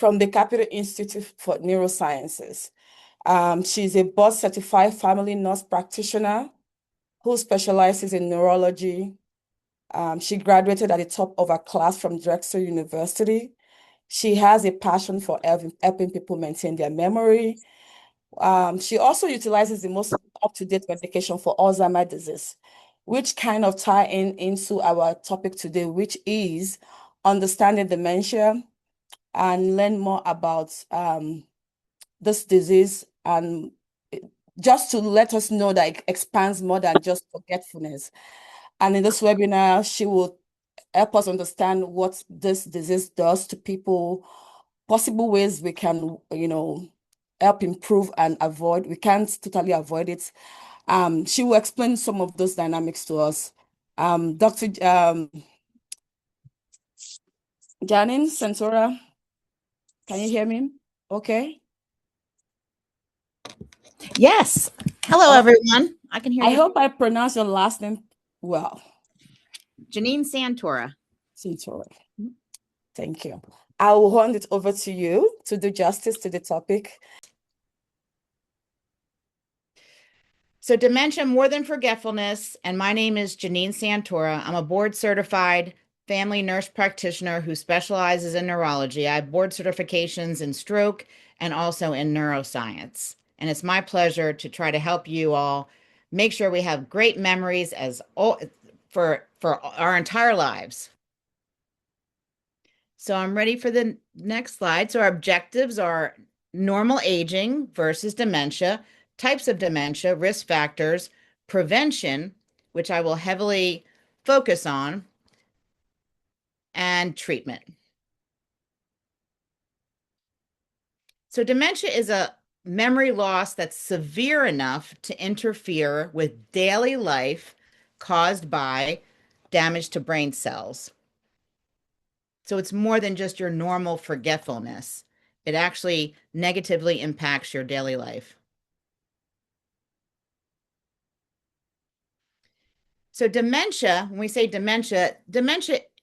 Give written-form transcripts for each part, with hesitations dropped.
from the Capital Institute for Neurosciences. She's a board-certified family nurse practitioner who specializes in neurology. She graduated at the top of her class from Drexel University. She has a passion for helping people maintain their memory. She also utilizes the most up-to-date medication for Alzheimer's disease, which kind of tie into our topic today, which is understanding dementia, and learn more about this disease, and just to let us know that it expands more than just forgetfulness. And in this webinar, she will help us understand what this disease does to people, possible ways we can, help improve and avoid. We can't totally avoid it. She will explain some of those dynamics to us. Dr. Janine Santora, can you hear me? Okay. Yes. Hello, everyone. I can hear you. I hope I pronounced your last name well. Janine Santora. Santora. Thank you. I will hand it over to you to do justice to the topic. So dementia more than forgetfulness, and my name is Janine Santora. I'm a board-certified family nurse practitioner who specializes in neurology. I have board certifications in stroke and also in neuroscience. And it's my pleasure to try to help you all make sure we have great memories for our entire lives. So I'm ready for the next slide. So our objectives are normal aging versus dementia, types of dementia, risk factors, prevention, which I will heavily focus on, and treatment. So dementia is a memory loss that's severe enough to interfere with daily life caused by damage to brain cells. So it's more than just your normal forgetfulness. It actually negatively impacts your daily life. So dementia, when we say dementia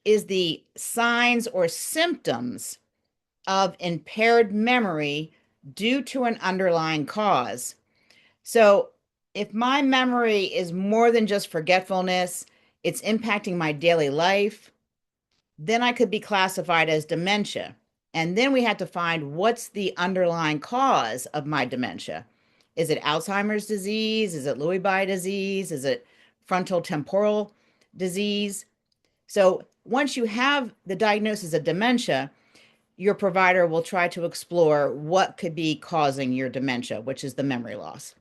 is the signs or symptoms of impaired memory due to an underlying cause. So if my memory is more than just forgetfulness, it's impacting my daily life, then I could be classified as dementia. And then we have to find what's the underlying cause of my dementia. Is it Alzheimer's disease? Is it Lewy body disease? Is it frontal temporal disease? So once you have the diagnosis of dementia, your provider will try to explore what could be causing your dementia, which is the memory loss.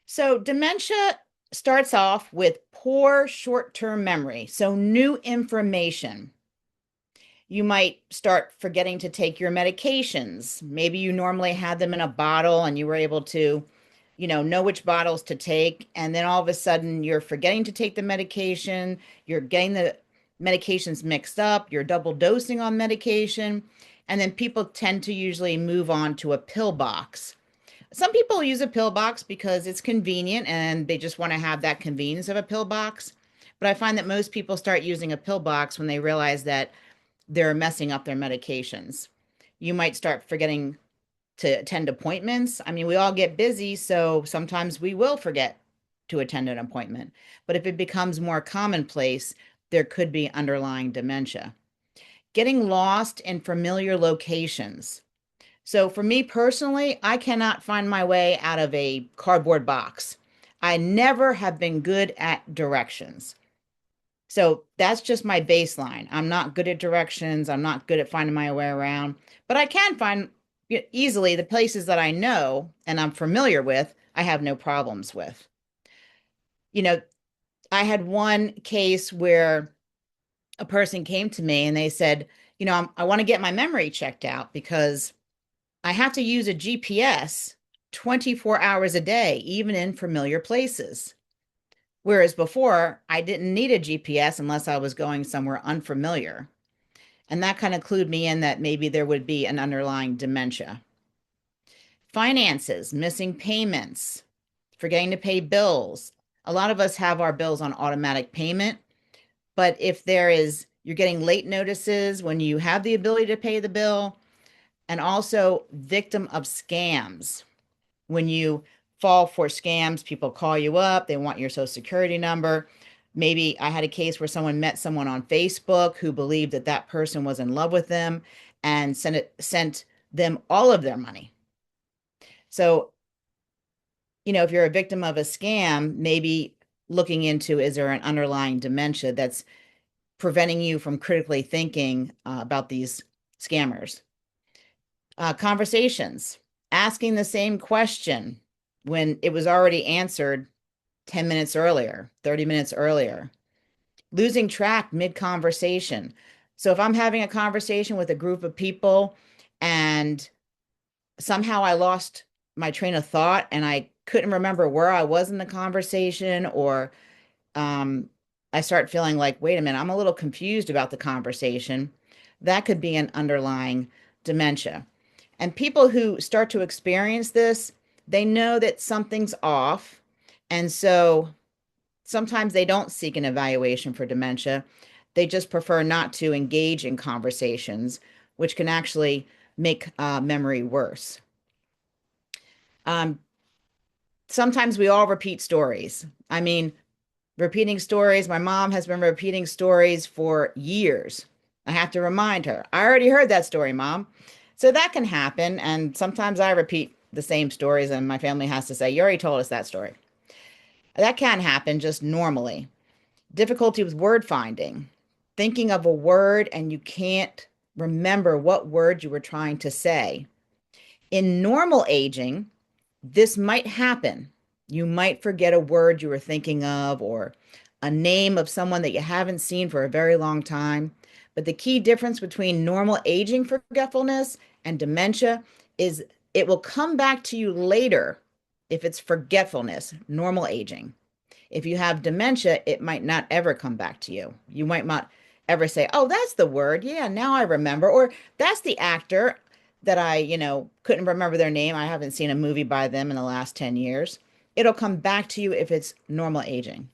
So dementia starts off with poor short-term memory, so new information. You might start forgetting to take your medications. Maybe you normally had them in a bottle and you were able to, know which bottles to take. And then all of a sudden you're forgetting to take the medication. You're getting the medications mixed up. You're double dosing on medication. And then people tend to usually move on to a pill box. Some people use a pill box because it's convenient and they just want to have that convenience of a pill box. But I find that most people start using a pill box when they realize that they're messing up their medications. You might start forgetting to attend appointments. I mean, we all get busy, so sometimes we will forget to attend an appointment. But if it becomes more commonplace, there could be underlying dementia. Getting lost in familiar locations. So for me personally, I cannot find my way out of a cardboard box. I never have been good at directions. So that's just my baseline. I'm not good at directions. I'm not good at finding my way around, but I can find easily the places that I know and I'm familiar with, I have no problems with. I had one case where a person came to me and they said, I want to get my memory checked out because I have to use a GPS 24 hours a day, even in familiar places. Whereas before, I didn't need a GPS unless I was going somewhere unfamiliar. And that kind of clued me in that maybe there would be an underlying dementia. Finances, missing payments, forgetting to pay bills, A lot of us have our bills on automatic payment, but if you're getting late notices when you have the ability to pay the bill, and also victim of scams. When you fall for scams, people call you up, they want your social security number. Maybe I had a case where someone met someone on Facebook who believed that that person was in love with them and sent them all of their money. So, if you're a victim of a scam, maybe looking into, is there an underlying dementia that's preventing you from critically thinking about these scammers? Conversations, asking the same question when it was already answered 10 minutes earlier, 30 minutes earlier, losing track mid-conversation. So if I'm having a conversation with a group of people and somehow I lost my train of thought and I couldn't remember where I was in the conversation, or I start feeling like, wait a minute, I'm a little confused about the conversation, that could be an underlying dementia. And people who start to experience this, they know that something's off. And so sometimes they don't seek an evaluation for dementia. They just prefer not to engage in conversations, which can actually make memory worse. Sometimes we all repeat stories. I mean, repeating stories. My mom has been repeating stories for years. I have to remind her, I already heard that story, Mom. So that can happen. And sometimes I repeat the same stories, and my family has to say, you already told us that story. That can happen just normally. Difficulty with word finding, thinking of a word and you can't remember what word you were trying to say. In normal aging, this might happen. You might forget a word you were thinking of, or a name of someone that you haven't seen for a very long time. But the key difference between normal aging forgetfulness and dementia is it will come back to you later if it's forgetfulness, normal aging. If you have dementia, it might not ever come back to you. You might not ever say, oh, that's the word. Yeah, now I remember. Or that's the actor that I, couldn't remember their name. I haven't seen a movie by them in the last 10 years. It'll come back to you if it's normal aging.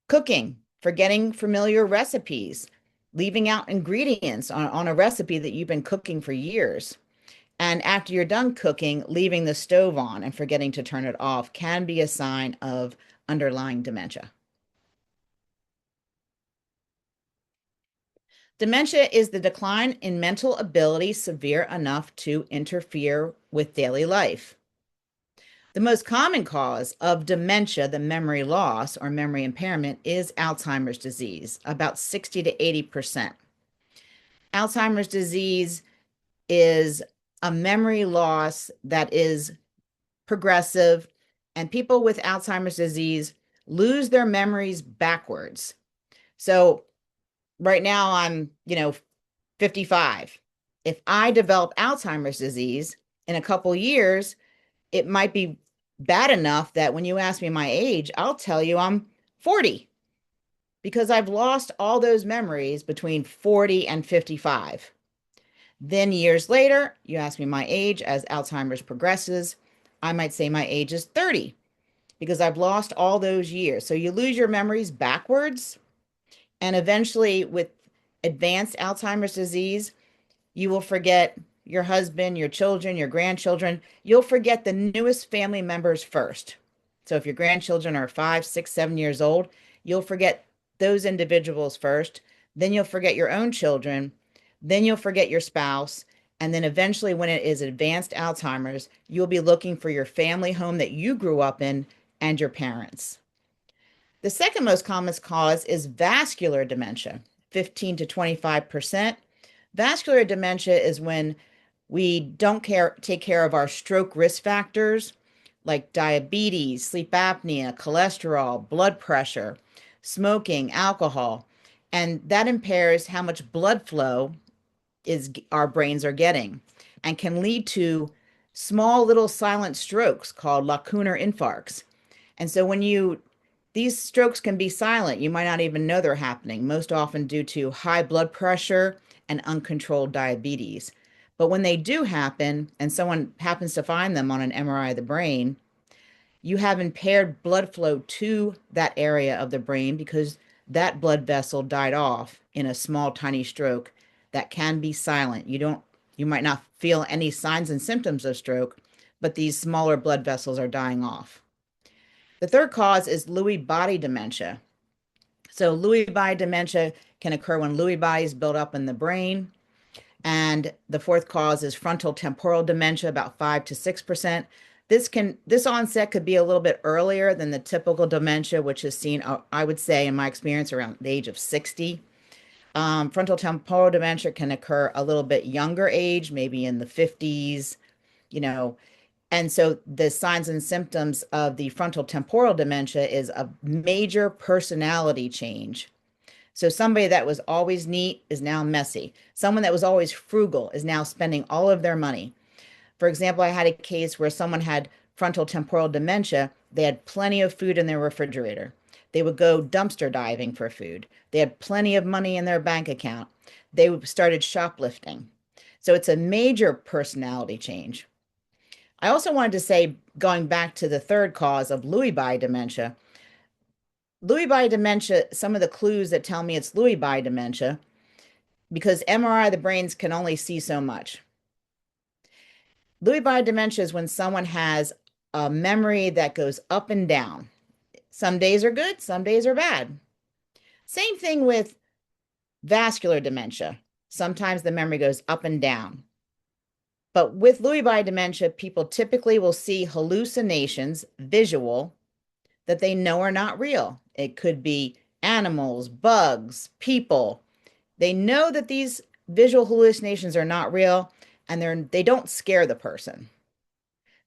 Cooking, forgetting familiar recipes, leaving out ingredients on a recipe that you've been cooking for years. And after you're done cooking, leaving the stove on and forgetting to turn it off can be a sign of underlying dementia. Dementia is the decline in mental ability severe enough to interfere with daily life. The most common cause of dementia, the memory loss or memory impairment, is Alzheimer's disease, about 60 to 80%. Alzheimer's disease is a memory loss that is progressive, and people with Alzheimer's disease lose their memories backwards. So right now I'm, 55. If I develop Alzheimer's disease in a couple years, it might be bad enough that when you ask me my age, I'll tell you I'm 40 because I've lost all those memories between 40 and 55. Then years later, you ask me my age as Alzheimer's progresses, I might say my age is 30 because I've lost all those years. So you lose your memories backwards. And eventually, with advanced Alzheimer's disease, you will forget your husband, your children, your grandchildren. You'll forget the newest family members first. So if your grandchildren are 5, 6, 7 years old, you'll forget those individuals first. Then you'll forget your own children. Then you'll forget your spouse. And then eventually, when it is advanced Alzheimer's, you'll be looking for your family home that you grew up in and your parents. The second most common cause is vascular dementia, 15 to 25%. Vascular dementia is when we don't take care of our stroke risk factors like diabetes, sleep apnea, cholesterol, blood pressure, smoking, alcohol, and that impairs how much blood flow our brains are getting and can lead to small little silent strokes called lacunar infarcts. And so these strokes can be silent. You might not even know they're happening, most often due to high blood pressure and uncontrolled diabetes. But when they do happen and someone happens to find them on an MRI of the brain, you have impaired blood flow to that area of the brain because that blood vessel died off in a small, tiny stroke that can be silent. You might not feel any signs and symptoms of stroke, but these smaller blood vessels are dying off. The third cause is Lewy body dementia. So Lewy body dementia can occur when Lewy bodies build up in the brain. And the fourth cause is frontal temporal dementia, about 5 to 6%. This onset could be a little bit earlier than the typical dementia, which is seen, I would say, in my experience, around the age of 60. Frontal temporal dementia can occur a little bit younger age, maybe in the 50s, you know. And so the signs and symptoms of the frontal temporal dementia is a major personality change. So somebody that was always neat is now messy. Someone that was always frugal is now spending all of their money. For example, I had a case where someone had frontal temporal dementia. They had plenty of food in their refrigerator. They would go dumpster diving for food. They had plenty of money in their bank account. They started shoplifting. So it's a major personality change. I also wanted to say, going back to the third cause of Lewy body dementia, Lewy body dementia, some of the clues that tell me it's Lewy body dementia, because MRI of the brains can only see so much. Lewy body dementia is when someone has a memory that goes up and down. Some days are good, some days are bad. Same thing with vascular dementia. Sometimes the memory goes up and down. But with Lewy body dementia, people typically will see hallucinations, visual, that they know are not real. It could be animals, bugs, people. They know that these visual hallucinations are not real, and they don't scare the person.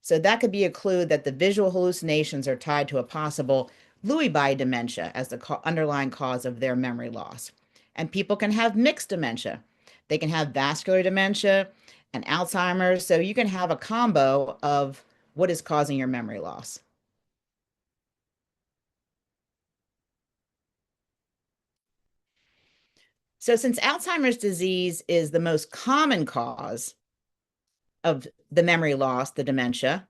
So that could be a clue that the visual hallucinations are tied to a possible Lewy body dementia as the underlying cause of their memory loss. And people can have mixed dementia. They can have vascular dementia and Alzheimer's. So you can have a combo of what is causing your memory loss. So since Alzheimer's disease is the most common cause of the memory loss, the dementia,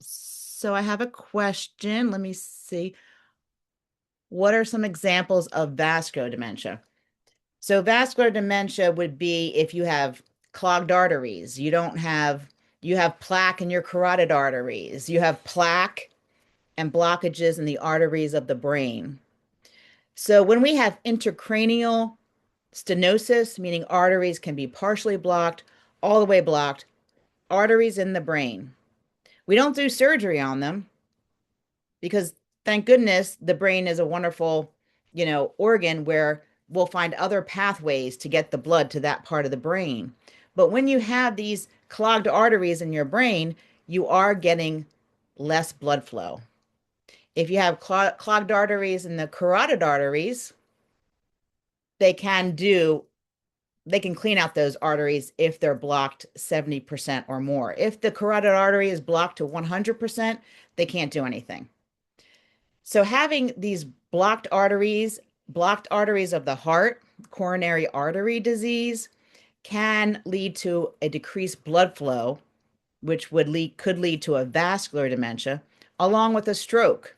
so I have a question. Let me see. What are some examples of vascular dementia? So vascular dementia would be if you have clogged arteries, you have plaque in your carotid arteries, you have plaque and blockages in the arteries of the brain. So when we have intracranial stenosis, meaning arteries can be partially blocked, all the way blocked, arteries in the brain. We don't do surgery on them because, thank goodness, the brain is a wonderful, organ where we'll find other pathways to get the blood to that part of the brain. But when you have these clogged arteries in your brain, you are getting less blood flow. If you have clogged arteries in the carotid arteries, they can clean out those arteries if they're blocked 70% or more. If the carotid artery is blocked to 100%, they can't do anything. So having these blocked arteries of the heart, coronary artery disease, can lead to a decreased blood flow, which could lead to a vascular dementia, along with a stroke,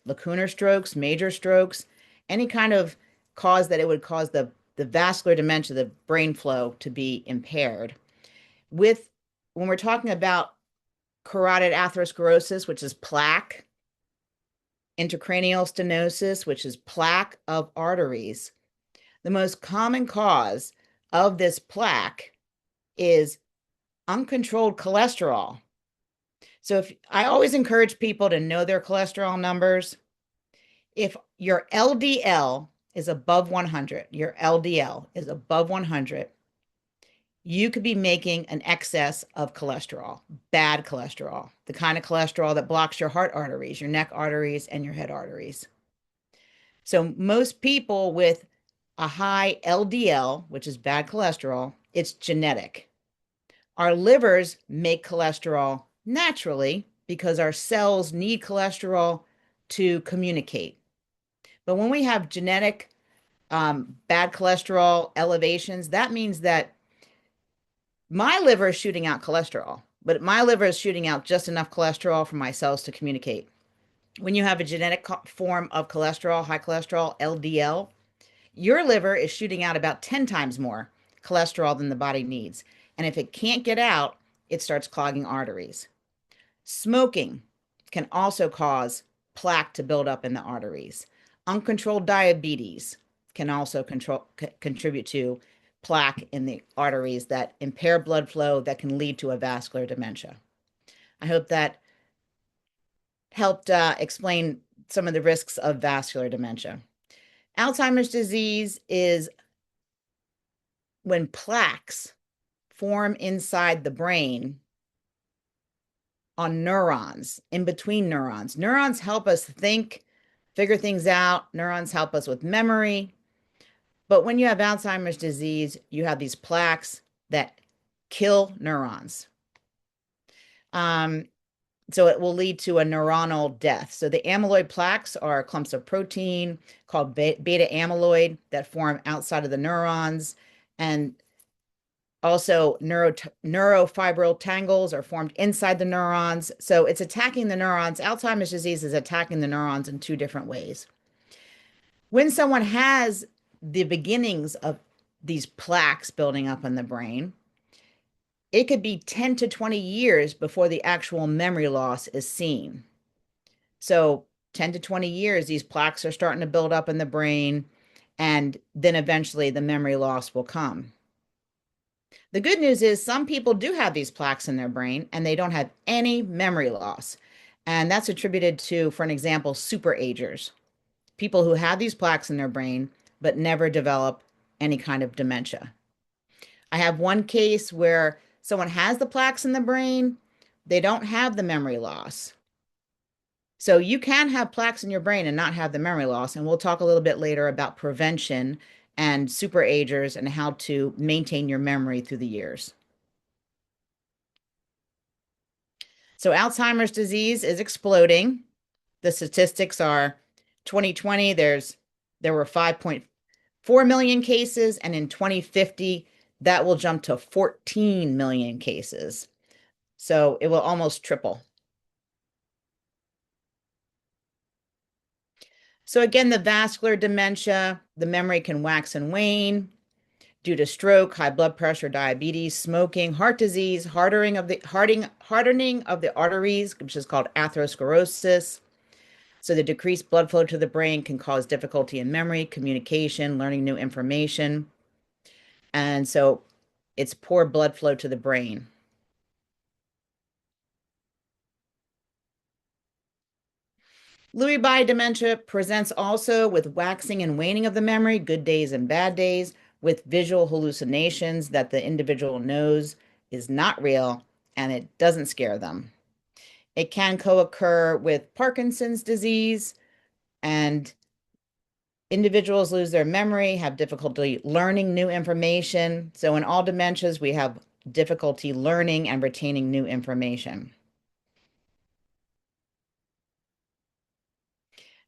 lacunar strokes, major strokes, any kind of cause that it would cause the vascular dementia, the brain flow, to be impaired. When we're talking about carotid atherosclerosis, which is plaque, intracranial stenosis, which is plaque of arteries, the most common cause of this plaque is uncontrolled cholesterol. So I always encourage people to know their cholesterol numbers. If your LDL is above 100, your LDL is above 100, you could be making an excess of cholesterol, bad cholesterol, the kind of cholesterol that blocks your heart arteries, your neck arteries, and your head arteries. So most people with a high LDL, which is bad cholesterol, it's genetic. Our livers make cholesterol naturally because our cells need cholesterol to communicate. But when we have genetic bad cholesterol elevations, that means that my liver is shooting out cholesterol. but my liver is shooting out just enough cholesterol for my cells to communicate. When you have a genetic form of cholesterol, high cholesterol, LDL, your liver is shooting out about 10 times more cholesterol than the body needs. And if it can't get out, it starts clogging arteries. Smoking can also cause plaque to build up in the arteries. Uncontrolled diabetes can also contribute to plaque in the arteries that impair blood flow that can lead to a vascular dementia. I hope that helped explain some of the risks of vascular dementia. Alzheimer's disease is when plaques form inside the brain on neurons, in between neurons. Neurons help us think, figure things out. Neurons help us with memory. But when you have Alzheimer's disease, you have these plaques that kill neurons. So it will lead to a neuronal death. So the amyloid plaques are clumps of protein called beta amyloid that form outside of the neurons. And also neurofibril tangles are formed inside the neurons. So it's attacking the neurons. Alzheimer's disease is attacking the neurons in two different ways. When someone has the beginnings of these plaques building up in the brain, it could be 10 to 20 years before the actual memory loss is seen. So 10 to 20 years, these plaques are starting to build up in the brain, and then eventually the memory loss will come. The good news is some people do have these plaques in their brain and they don't have any memory loss. And that's attributed to, for an example, superagers, people who have these plaques in their brain but never develop any kind of dementia. I have one case where someone has the plaques in the brain, they don't have the memory loss. So you can have plaques in your brain and not have the memory loss. And we'll talk a little bit later about prevention and superagers and how to maintain your memory through the years. So Alzheimer's disease is exploding. The statistics are 2020, there were 5.4 million cases, and in 2050, that will jump to 14 million cases. So it will almost triple. So again, the vascular dementia, the memory can wax and wane due to stroke, high blood pressure, diabetes, smoking, heart disease, hardening of the arteries, which is called atherosclerosis. So the decreased blood flow to the brain can cause difficulty in memory, communication, learning new information. And so it's poor blood flow to the brain. Lewy body dementia presents also with waxing and waning of the memory, good days and bad days, with visual hallucinations that the individual knows is not real and it doesn't scare them. It can co-occur with Parkinson's disease, and individuals lose their memory, have difficulty learning new information. So in all dementias, we have difficulty learning and retaining new information.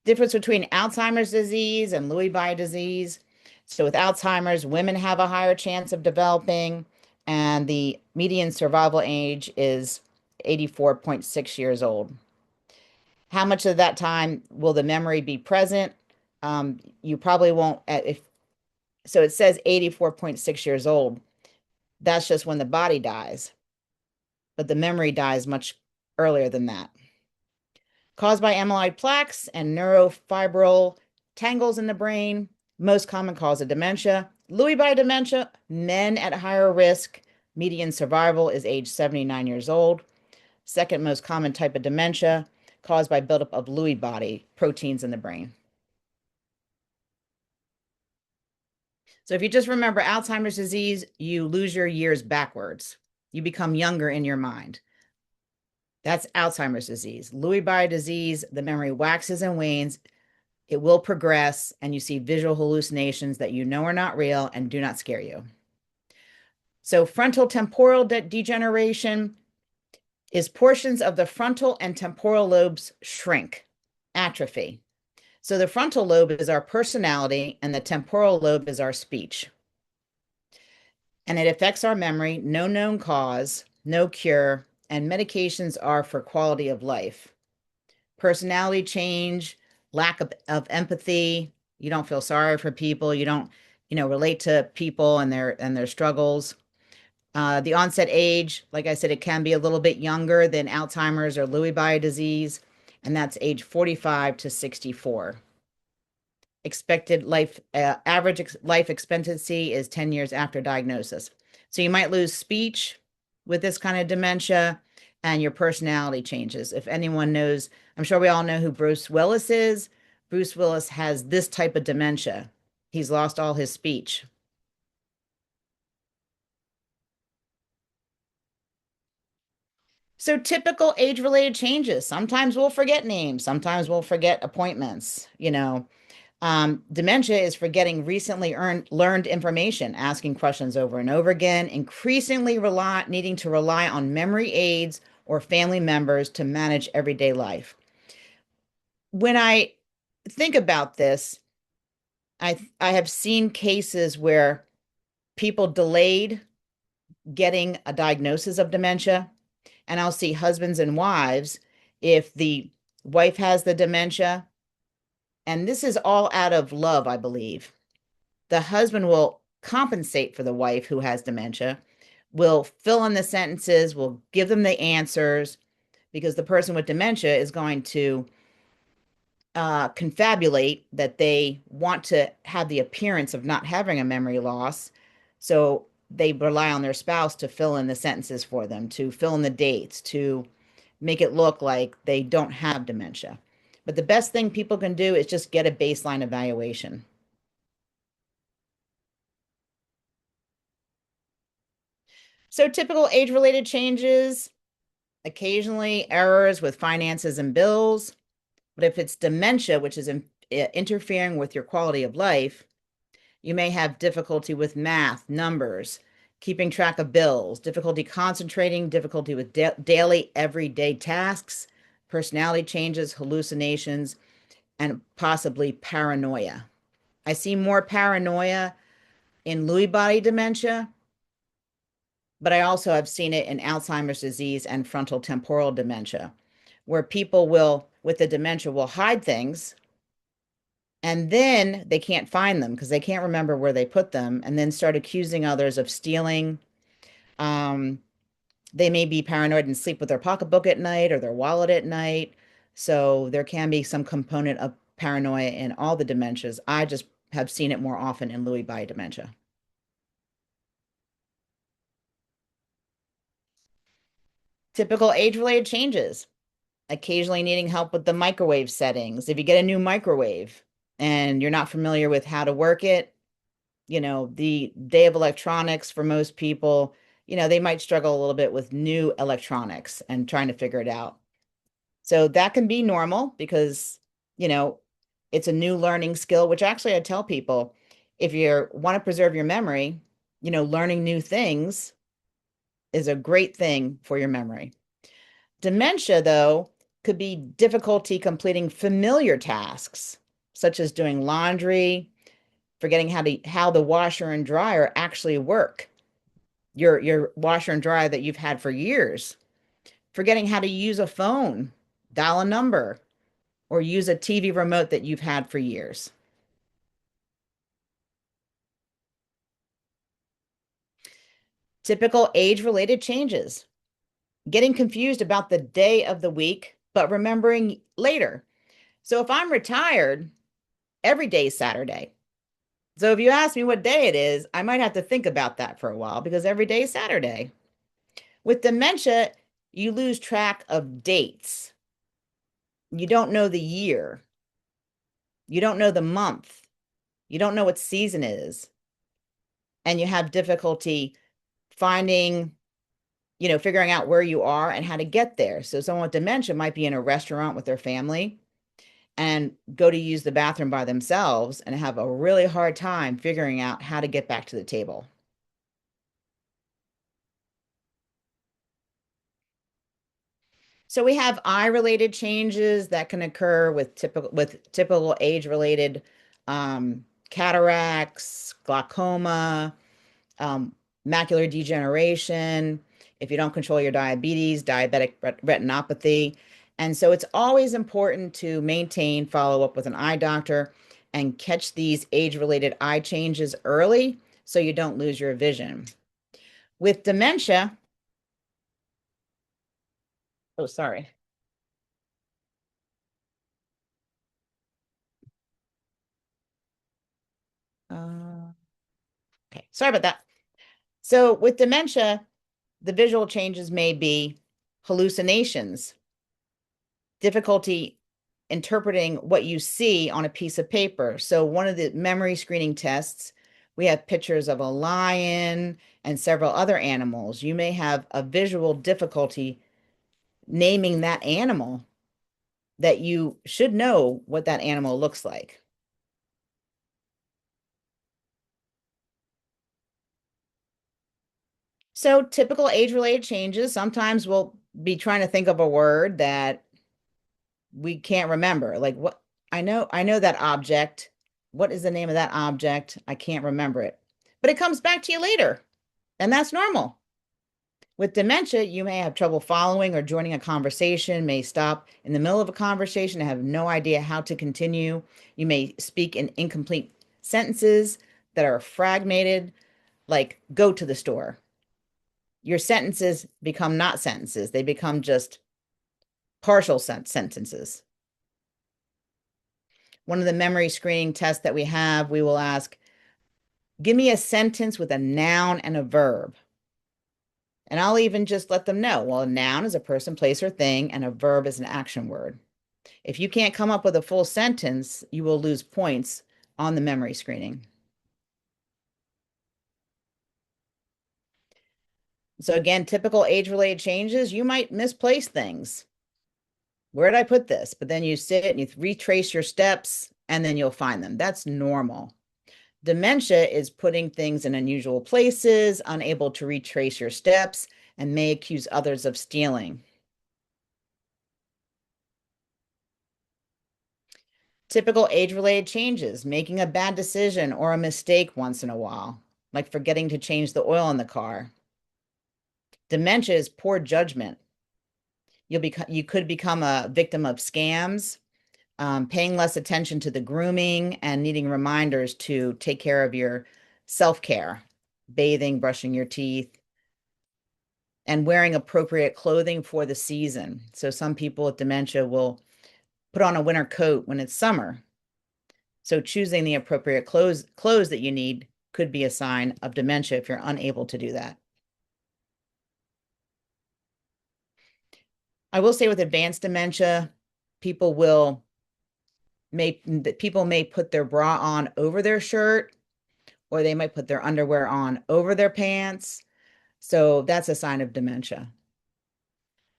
Difference between Alzheimer's disease and Lewy body disease. So with Alzheimer's, women have a higher chance of developing, and the median survival age is 84.6 years old. How much of that time will the memory be present? You probably won't, so it says 84.6 years old. That's just when the body dies, but the memory dies much earlier than that. Caused by amyloid plaques and neurofibril tangles in the brain, most common cause of dementia. Lewy body dementia, men at higher risk. Median survival is age 79 years old. Second most common type of dementia, caused by buildup of Lewy body proteins in the brain. So if you just remember Alzheimer's disease, you lose your years backwards. You become younger in your mind. That's Alzheimer's disease. Lewy body disease, the memory waxes and wanes. It will progress, and you see visual hallucinations that you know are not real and do not scare you. So frontal temporal degeneration is portions of the frontal and temporal lobes shrink, atrophy. So the frontal lobe is our personality, and the temporal lobe is our speech. And it affects our memory, no known cause, no cure, and medications are for quality of life. Personality change, lack of empathy, you don't feel sorry for people, you don't, relate to people and their struggles. The onset age, like I said, it can be a little bit younger than Alzheimer's or Lewy body disease, and that's age 45 to 64. Expected life, average life expectancy is 10 years after diagnosis. So you might lose speech with this kind of dementia, and your personality changes. If anyone knows, I'm sure we all know who Bruce Willis is. Bruce Willis has this type of dementia. He's lost all his speech. So typical age-related changes. Sometimes we'll forget names. Sometimes we'll forget appointments. Dementia is forgetting recently learned information, asking questions over and over again, increasingly needing to rely on memory aids or family members to manage everyday life. When I think about this, I have seen cases where people delayed getting a diagnosis of dementia, and I'll see husbands and wives, if the wife has the dementia, and this is all out of love, I believe. The husband will compensate for the wife who has dementia, will fill in the sentences, will give them the answers, because the person with dementia is going to confabulate that they want to have the appearance of not having a memory loss. So they rely on their spouse to fill in the sentences for them, to fill in the dates, to make it look like they don't have dementia. But the best thing people can do is just get a baseline evaluation. So typical age-related changes, occasionally errors with finances and bills. But if it's dementia, which is interfering with your quality of life, you may have difficulty with math, numbers, keeping track of bills, difficulty concentrating, difficulty with daily, everyday tasks, personality changes, hallucinations, and possibly paranoia. I see more paranoia in Lewy body dementia, but I also have seen it in Alzheimer's disease and frontal temporal dementia, where people with the dementia, will hide things, and then they can't find them because they can't remember where they put them, and then start accusing others of stealing. They may be paranoid and sleep with their pocketbook at night or their wallet at night. So there can be some component of paranoia in all the dementias. I just have seen it more often in Lewy body dementia. Typical age-related changes, occasionally needing help with the microwave settings. If you get a new microwave and you're not familiar with how to work it, the day of electronics for most people, they might struggle a little bit with new electronics and trying to figure it out. So that can be normal because, it's a new learning skill, which actually I tell people, if you want to preserve your memory, learning new things is a great thing for your memory. Dementia, though, could be difficulty completing familiar tasks, such as doing laundry, forgetting how the washer and dryer actually work. Your washer and dryer that you've had for years, forgetting how to use a phone, dial a number, or use a TV remote that you've had for years. Typical age-related changes, getting confused about the day of the week, but remembering later. So if I'm retired, every day is Saturday. So if you ask me what day it is, I might have to think about that for a while because every day is Saturday. With dementia, you lose track of dates. You don't know the year. You don't know the month. You don't know what season it is. And you have difficulty finding, figuring out where you are and how to get there. So someone with dementia might be in a restaurant with their family and go to use the bathroom by themselves and have a really hard time figuring out how to get back to the table. So we have eye-related changes that can occur with typical age-related cataracts, glaucoma, macular degeneration. if you don't control your diabetes, diabetic retinopathy. And so it's always important to maintain follow up with an eye doctor and catch these age-related eye changes early so you don't lose your vision. With dementia, oh, sorry. Okay, sorry about that. So with dementia, the visual changes may be hallucinations, difficulty interpreting what you see on a piece of paper. So one of the memory screening tests, we have pictures of a lion and several other animals. You may have a visual difficulty naming that animal that you should know what that animal looks like. So typical age-related changes, sometimes we'll be trying to think of a word that we can't remember. Like what I know that object. What is the name of that object? I can't remember it. But it comes back to you later, and that's normal. With dementia, you may have trouble following or joining a conversation, may stop in the middle of a conversation and have no idea how to continue. You may speak in incomplete sentences that are fragmented, like go to the store. Your sentences become not sentences, they become just partial sentences. One of the memory screening tests that we have, we will ask, give me a sentence with a noun and a verb. And I'll even just let them know, well, a noun is a person, place, or thing, and a verb is an action word. If you can't come up with a full sentence, you will lose points on the memory screening. So again, typical age-related changes, you might misplace things. Where did I put this? But then you sit and you retrace your steps and then you'll find them. That's normal. Dementia is putting things in unusual places, unable to retrace your steps, and may accuse others of stealing. Typical age-related changes, making a bad decision or a mistake once in a while, like forgetting to change the oil in the car. Dementia is poor judgment. You could become a victim of scams, paying less attention to the grooming and needing reminders to take care of your self-care, bathing, brushing your teeth, and wearing appropriate clothing for the season. So some people with dementia will put on a winter coat when it's summer. So choosing the appropriate clothes that you need could be a sign of dementia if you're unable to do that. I will say with advanced dementia, people may put their bra on over their shirt, or they might put their underwear on over their pants. So that's a sign of dementia.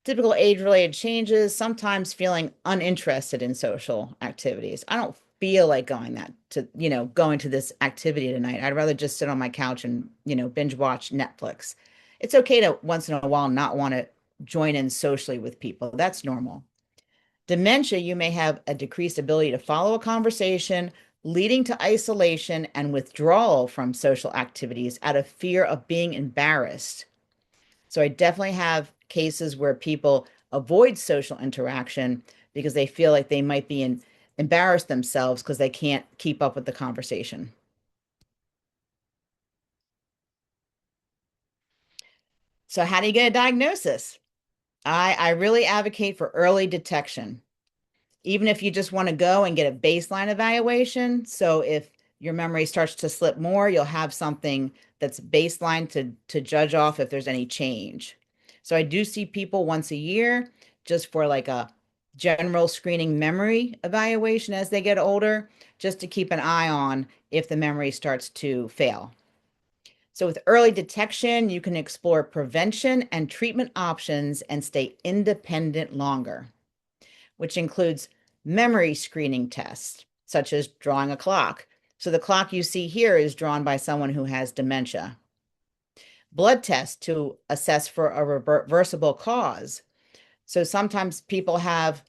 Typical age-related changes, sometimes feeling uninterested in social activities. I don't feel like going to this activity tonight. I'd rather just sit on my couch and, binge watch Netflix. It's okay to once in a while not want to join in socially with people. That's normal. Dementia, you may have a decreased ability to follow a conversation, leading to isolation and withdrawal from social activities out of fear of being embarrassed. So I definitely have cases where people avoid social interaction because they feel like they might be embarrass themselves because they can't keep up with the conversation. So how do you get a diagnosis? I really advocate for early detection, even if you just want to go and get a baseline evaluation. So if your memory starts to slip more, you'll have something that's baseline to judge off if there's any change. So I do see people once a year just for like a general screening memory evaluation as they get older, just to keep an eye on if the memory starts to fail. So with early detection, you can explore prevention and treatment options and stay independent longer, which includes memory screening tests, such as drawing a clock. So the clock you see here is drawn by someone who has dementia. Blood tests to assess for a reversible cause. So sometimes people have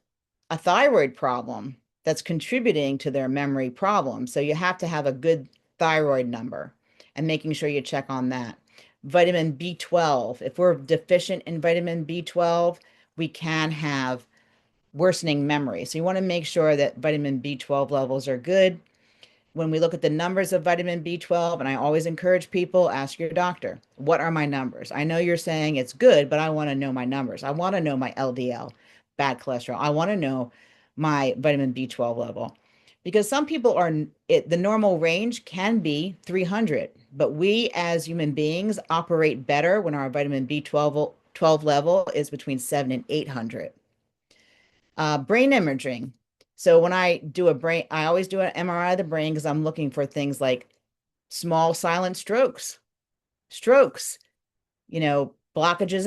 a thyroid problem that's contributing to their memory problem. So you have to have a good thyroid number and making sure you check on that. vitamin B12. If we're deficient in vitamin B12, we can have worsening memory. So you want to make sure that vitamin B12 levels are good. When we look at the numbers of vitamin B12, and I always encourage people, ask your doctor, what are my numbers? I know you're saying it's good, but I want to know my numbers. I want to know my LDL, bad cholesterol. I want to know my vitamin B12 level. Because some people are, the normal range can be 300, but we as human beings operate better when our vitamin B12 level is between 7 and 800. Brain imaging. So when I do I always do an MRI of the brain because I'm looking for things like small silent strokes, blockages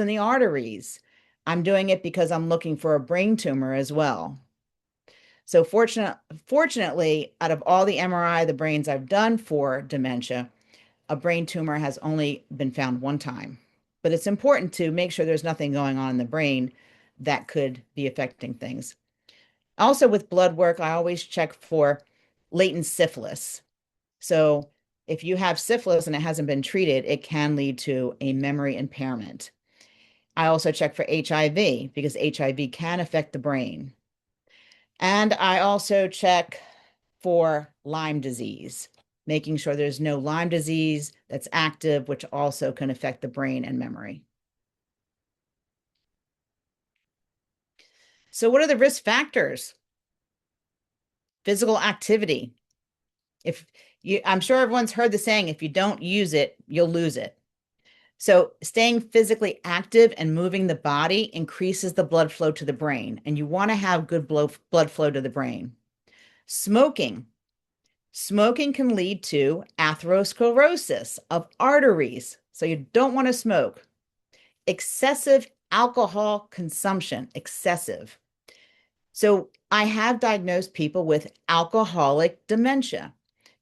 in the arteries. I'm doing it because I'm looking for a brain tumor as well. So fortunately, out of all the MRI of the brains I've done for dementia, a brain tumor has only been found one time. But it's important to make sure there's nothing going on in the brain that could be affecting things. Also, with blood work, I always check for latent syphilis. So if you have syphilis and it hasn't been treated, it can lead to a memory impairment. I also check for HIV because HIV can affect the brain. And I also check for Lyme disease, making sure there's no Lyme disease that's active, which also can affect the brain and memory. So what are the risk factors? Physical activity. I'm sure everyone's heard the saying, if you don't use it, you'll lose it. So staying physically active and moving the body increases the blood flow to the brain, and you want to have good blood flow to the brain. Smoking. Smoking can lead to atherosclerosis of arteries, so you don't want to smoke. Excessive alcohol consumption, excessive. So I have diagnosed people with alcoholic dementia,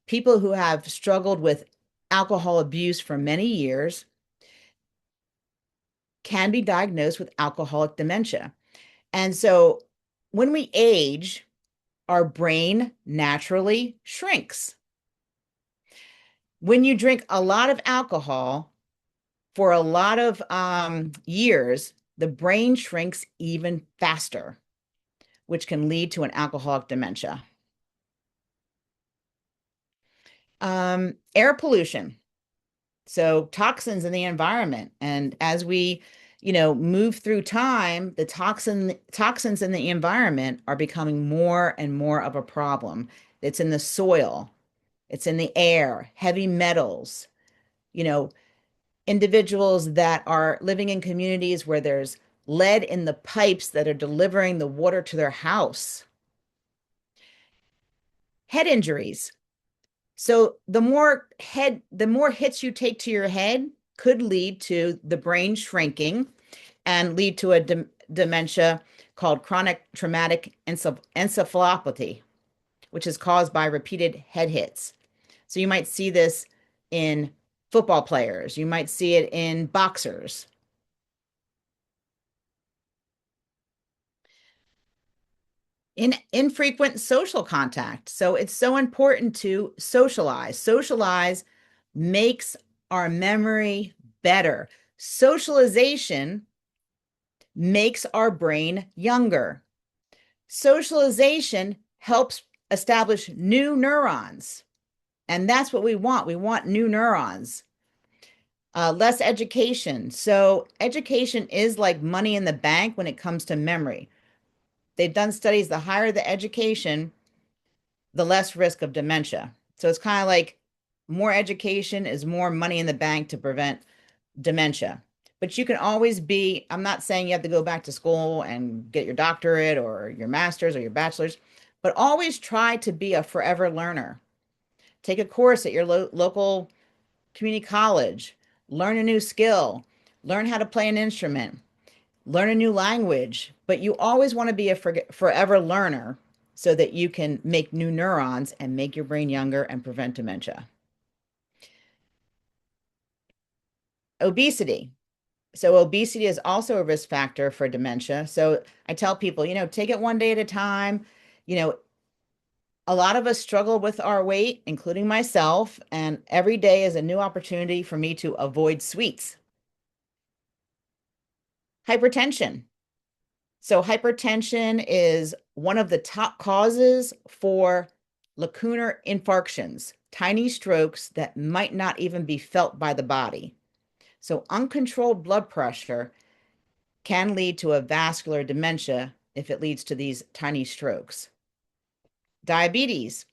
people who have struggled with alcohol abuse for many years can be diagnosed with alcoholic dementia. And so when we age, our brain naturally shrinks. When you drink a lot of alcohol for a lot of years, the brain shrinks even faster, which can lead to an alcoholic dementia. Air pollution. So toxins in the environment. And as we, move through time, the toxins in the environment are becoming more and more of a problem. It's in the soil, it's in the air, heavy metals, individuals that are living in communities where there's lead in the pipes that are delivering the water to their house. Head injuries. So the more hits you take to your head could lead to the brain shrinking and lead to a dementia called chronic traumatic encephalopathy, which is caused by repeated head hits. So you might see this in football players. You might see it in boxers. In infrequent social contact. So it's so important to socialize. Socialize makes our memory better. Socialization makes our brain younger. Socialization helps establish new neurons. And that's what we want. We want new neurons. Less education. So education is like money in the bank when it comes to memory. They've done studies, the higher the education, the less risk of dementia. So it's kind of like more education is more money in the bank to prevent dementia. But you can always I'm not saying you have to go back to school and get your doctorate or your master's or your bachelor's, but always try to be a forever learner. Take a course at your local community college, learn a new skill, learn how to play an instrument, learn a new language, but you always want to be a forever learner so that you can make new neurons and make your brain younger and prevent dementia. Obesity. So obesity is also a risk factor for dementia. So I tell people, take it one day at a time. A lot of us struggle with our weight, including myself, and every day is a new opportunity for me to avoid sweets. Hypertension. So hypertension is one of the top causes for lacunar infarctions, tiny strokes that might not even be felt by the body. So uncontrolled blood pressure can lead to a vascular dementia if it leads to these tiny strokes. Diabetes,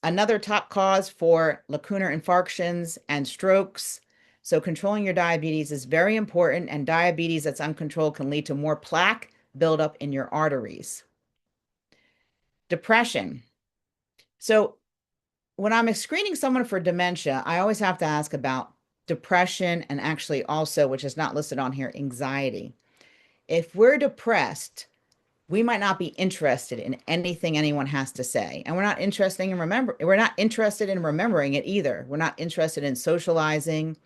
another top cause for lacunar infarctions and strokes. So controlling your diabetes is very important, and diabetes that's uncontrolled can lead to more plaque buildup in your arteries. Depression. So when I'm screening someone for dementia, I always have to ask about depression and actually also, which is not listed on here, anxiety. If we're depressed, we might not be interested in anything anyone has to say. And we're not interested in remembering it either. We're not interested in socializing.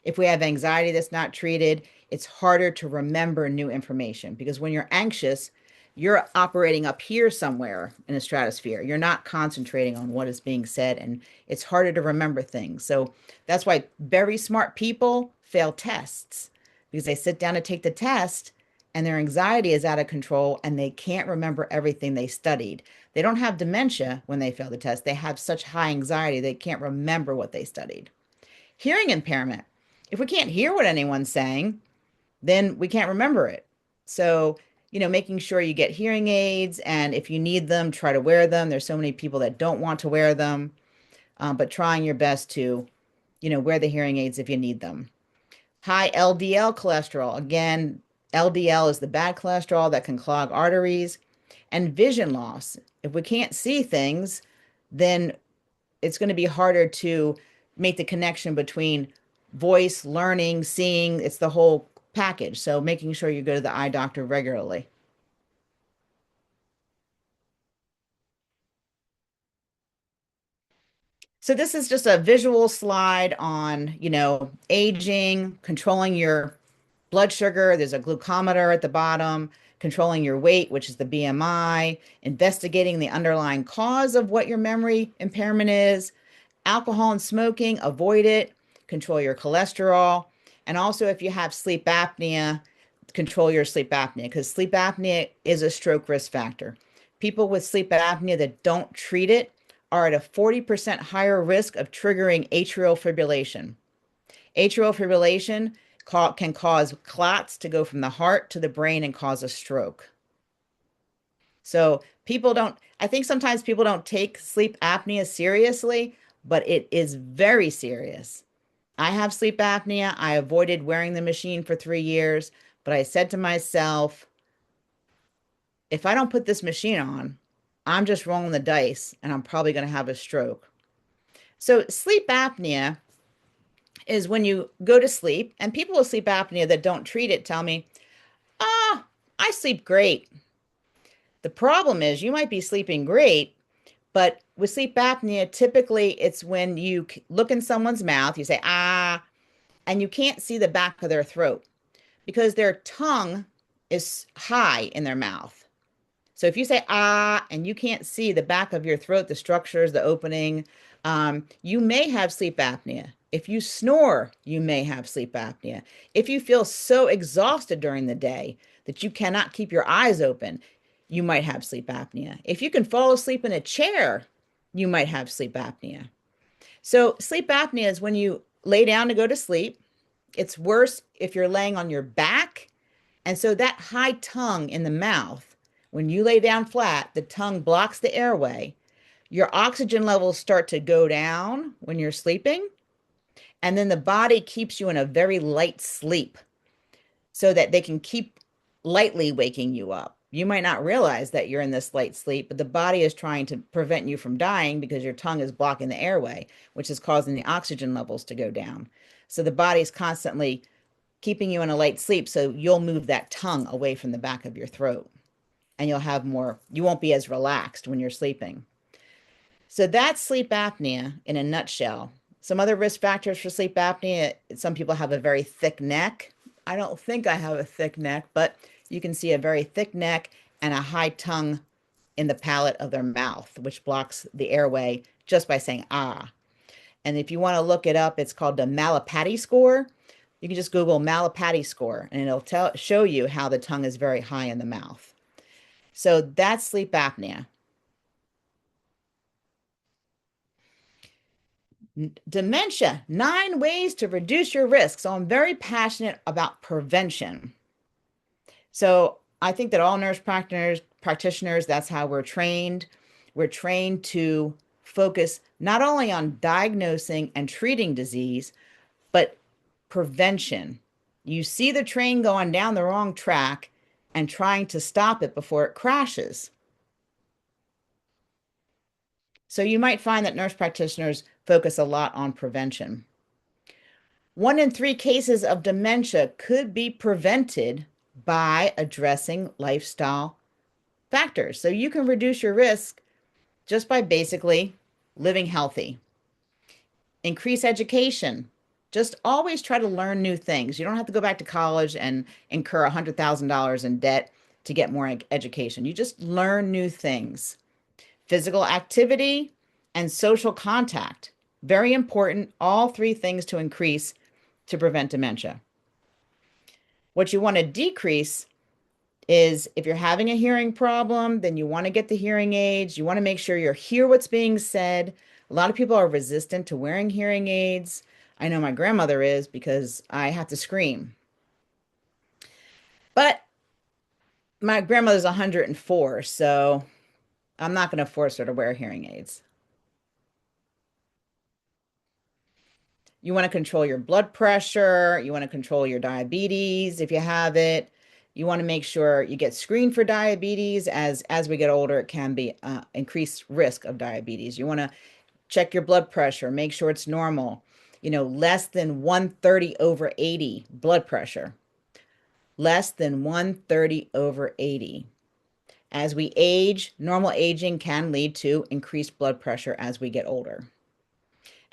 If we have anxiety that's not treated, it's harder to remember new information, because when you're anxious, you're operating up here somewhere in the stratosphere. You're not concentrating on what is being said, and it's harder to remember things. So that's why very smart people fail tests, because they sit down to take the test and their anxiety is out of control and they can't remember everything they studied. They don't have dementia when they fail the test. They have such high anxiety they can't remember what they studied. Hearing impairment. If we can't hear what anyone's saying, then we can't remember it. So, making sure you get hearing aids, and if you need them, try to wear them. There's so many people that don't want to wear them, but trying your best to, wear the hearing aids if you need them. High LDL cholesterol. Again, LDL is the bad cholesterol that can clog arteries. And vision loss. If we can't see things, then it's going to be harder to make the connection between voice, learning, seeing. It's the whole package. So making sure you go to the eye doctor regularly. So this is just a visual slide on, aging, controlling your blood sugar. There's a glucometer at the bottom, controlling your weight, which is the BMI, investigating the underlying cause of what your memory impairment is, alcohol and smoking, avoid it, control your cholesterol. And also, if you have sleep apnea, control your sleep apnea, because sleep apnea is a stroke risk factor. People with sleep apnea that don't treat it are at a 40% higher risk of triggering atrial fibrillation. Atrial fibrillation can cause clots to go from the heart to the brain and cause a stroke. So I think sometimes people don't take sleep apnea seriously, but it is very serious. I have sleep apnea. I avoided wearing the machine for 3 years, but I said to myself, if I don't put this machine on, I'm just rolling the dice and I'm probably going to have a stroke. So sleep apnea is when you go to sleep, and people with sleep apnea that don't treat it tell me, I sleep great. The problem is you might be sleeping great, but with sleep apnea, typically it's when you look in someone's mouth, you say, and you can't see the back of their throat because their tongue is high in their mouth. So if you say, and you can't see the back of your throat, the structures, the opening, you may have sleep apnea. If you snore, you may have sleep apnea. If you feel so exhausted during the day that you cannot keep your eyes open, you might have sleep apnea. If you can fall asleep in a chair, you might have sleep apnea. So sleep apnea is when you lay down to go to sleep. It's worse if you're laying on your back. And so that high tongue in the mouth, when you lay down flat, the tongue blocks the airway. Your oxygen levels start to go down when you're sleeping. And then the body keeps you in a very light sleep so that they can keep lightly waking you up. You might not realize that you're in this light sleep, but the body is trying to prevent you from dying because your tongue is blocking the airway, which is causing the oxygen levels to go down. So the body is constantly keeping you in a light sleep, so you'll move that tongue away from the back of your throat, and you won't be as relaxed when you're sleeping. So that's sleep apnea in a nutshell. Some other risk factors for sleep apnea: some people have a very thick neck. I don't think I have a thick neck, but you can see a very thick neck and a high tongue in the palate of their mouth, which blocks the airway just by saying ah. And if you want to look it up, it's called the Malapati score. You can just Google Malapati score and it'll show you how the tongue is very high in the mouth. So that's sleep apnea. Dementia, 9 ways to reduce your risk. So I'm very passionate about prevention. So I think that all nurse practitioners, that's how we're trained. We're trained to focus not only on diagnosing and treating disease, but prevention. You see the train going down the wrong track and trying to stop it before it crashes. So you might find that nurse practitioners focus a lot on prevention. 1 in 3 cases of dementia could be prevented by addressing lifestyle factors. So you can reduce your risk just by basically living healthy. Increase education. Just always try to learn new things. You don't have to go back to college and incur $100,000 in debt to get more education. You just learn new things. Physical activity and social contact. Very important. All 3 things to increase to prevent dementia. What you want to decrease is if you're having a hearing problem, then you want to get the hearing aids. You want to make sure you hear what's being said. A lot of people are resistant to wearing hearing aids. I know my grandmother is because I have to scream. But my grandmother's 104, so I'm not going to force her to wear hearing aids. You want to control your blood pressure. You want to control your diabetes if you have it. You want to make sure you get screened for diabetes. As we get older, it can be increased risk of diabetes. You want to check your blood pressure, make sure it's normal. Less than 130/80 blood pressure. Less than 130/80. As we age, normal aging can lead to increased blood pressure as we get older.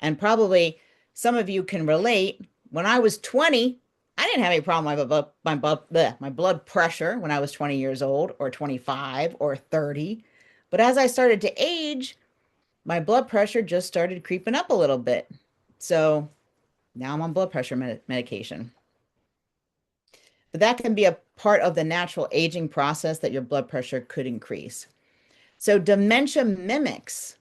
And probably some of you can relate. When I was 20, I didn't have any problem with my blood pressure when I was 20 years old or 25 or 30. But as I started to age, my blood pressure just started creeping up a little bit. So now I'm on blood pressure medication. But that can be a part of the natural aging process that your blood pressure could increase. So dementia mimics.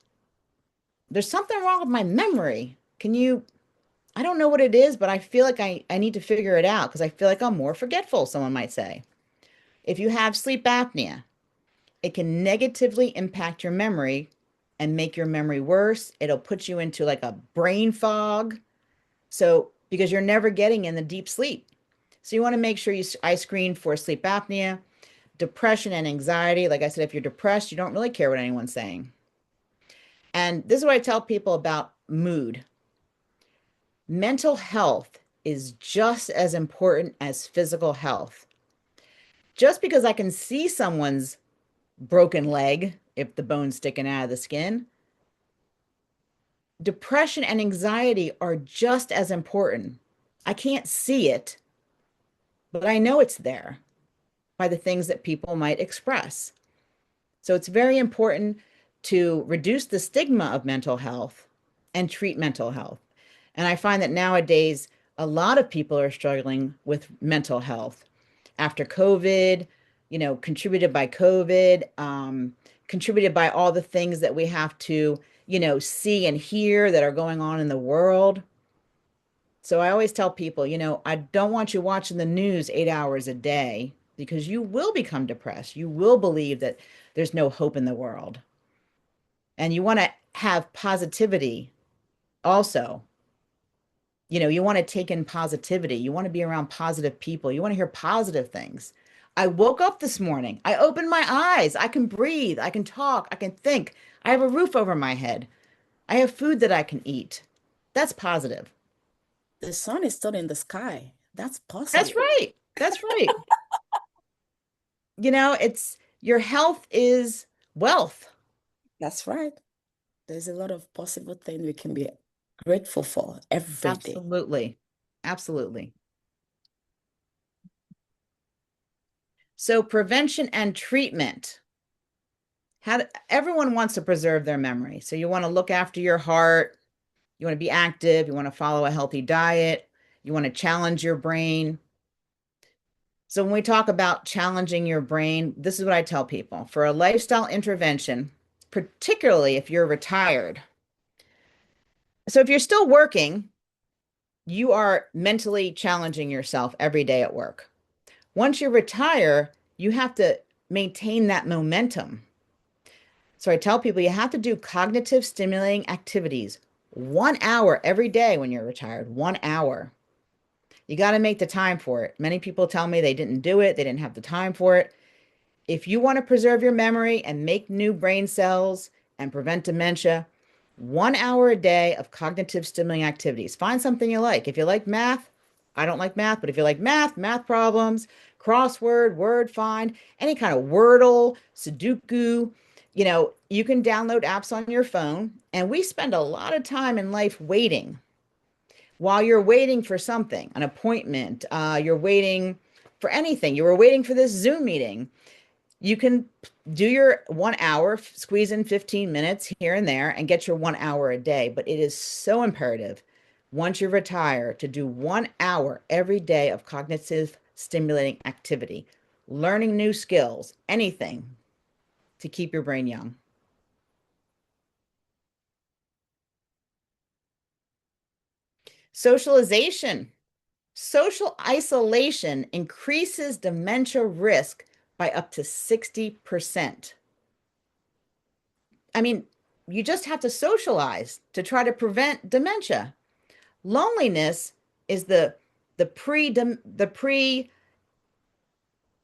There's something wrong with my memory. I don't know what it is, but I feel like I need to figure it out because I feel like I'm more forgetful, someone might say. If you have sleep apnea, it can negatively impact your memory and make your memory worse. It'll put you into like a brain fog. So, because you're never getting in the deep sleep. So you want to make sure I screen for sleep apnea, depression and anxiety. Like I said, if you're depressed, you don't really care what anyone's saying. And this is what I tell people about mood. Mental health is just as important as physical health. Just because I can see someone's broken leg, if the bone's sticking out of the skin, depression and anxiety are just as important. I can't see it, but I know it's there by the things that people might express. So it's very important to reduce the stigma of mental health and treat mental health. And I find that nowadays, a lot of people are struggling with mental health after COVID, contributed by COVID, contributed by all the things that we have to, see and hear that are going on in the world. So I always tell people, I don't want you watching the news 8 hours a day because you will become depressed. You will believe that there's no hope in the world. And you want to have positivity also. You want to take in positivity. You want to be around positive people. You want to hear positive things. I woke up this morning. I opened my eyes. I can breathe. I can talk. I can think. I have a roof over my head. I have food that I can eat. That's positive. The sun is still in the sky. That's positive. That's right. That's right. It's your health is wealth. That's right. There's a lot of possible things we can be grateful for every day. Absolutely. Absolutely. So prevention and treatment. Everyone wants to preserve their memory. So you want to look after your heart, you want to be active, you want to follow a healthy diet, you want to challenge your brain. So when we talk about challenging your brain, this is what I tell people. For a lifestyle intervention, particularly if you're retired. So if you're still working, you are mentally challenging yourself every day at work. Once you retire, you have to maintain that momentum. So I tell people you have to do cognitive stimulating activities 1 hour every day when you're retired, 1 hour. You got to make the time for it. Many people tell me they didn't do it, they didn't have the time for it. If you want to preserve your memory and make new brain cells and prevent dementia, 1 hour a day of cognitive stimulating activities. Find something you like. If you like math, I don't like math, but if you like math problems, crossword, word find, any kind of Wordle, Sudoku, you can download apps on your phone. And we spend a lot of time in life waiting. While you're waiting for something, an appointment, you're waiting for anything. You were waiting for this Zoom meeting. You can do your 1 hour, squeeze in 15 minutes here and there and get your 1 hour a day. But it is so imperative once you retire to do 1 hour every day of cognitive stimulating activity, learning new skills, anything to keep your brain young. Socialization. Social isolation increases dementia risk by up to 60%. I mean, you just have to socialize to try to prevent dementia. Loneliness is the pre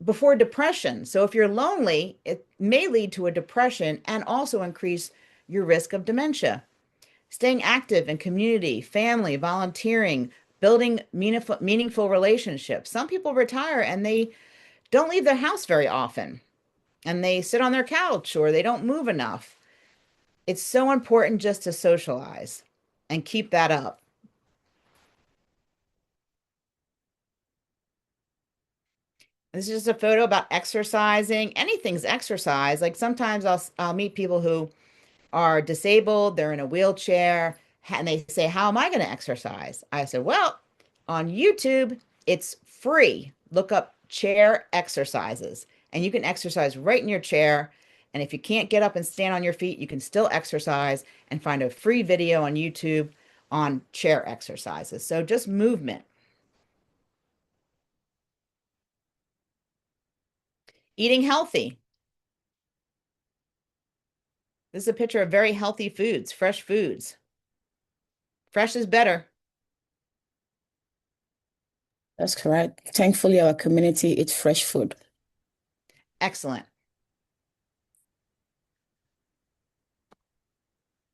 before depression. So if you're lonely, it may lead to a depression and also increase your risk of dementia. Staying active in community, family, volunteering, building meaningful relationships. Some people retire and they don't leave their house very often and they sit on their couch or they don't move enough. It's so important just to socialize and keep that up. This is just a photo about exercising. Anything's exercise. Like sometimes I'll meet people who are disabled, they're in a wheelchair, and they say, "How am I going to exercise?" I said, "Well, on YouTube, it's free. Look up chair exercises, and you can exercise right in your chair. And if you can't get up and stand on your feet, you can still exercise and find a free video on YouTube on chair exercises. So just movement. Eating healthy. This is a picture of very healthy foods, fresh foods. Fresh is better. That's correct. Thankfully, our community eats fresh food. Excellent.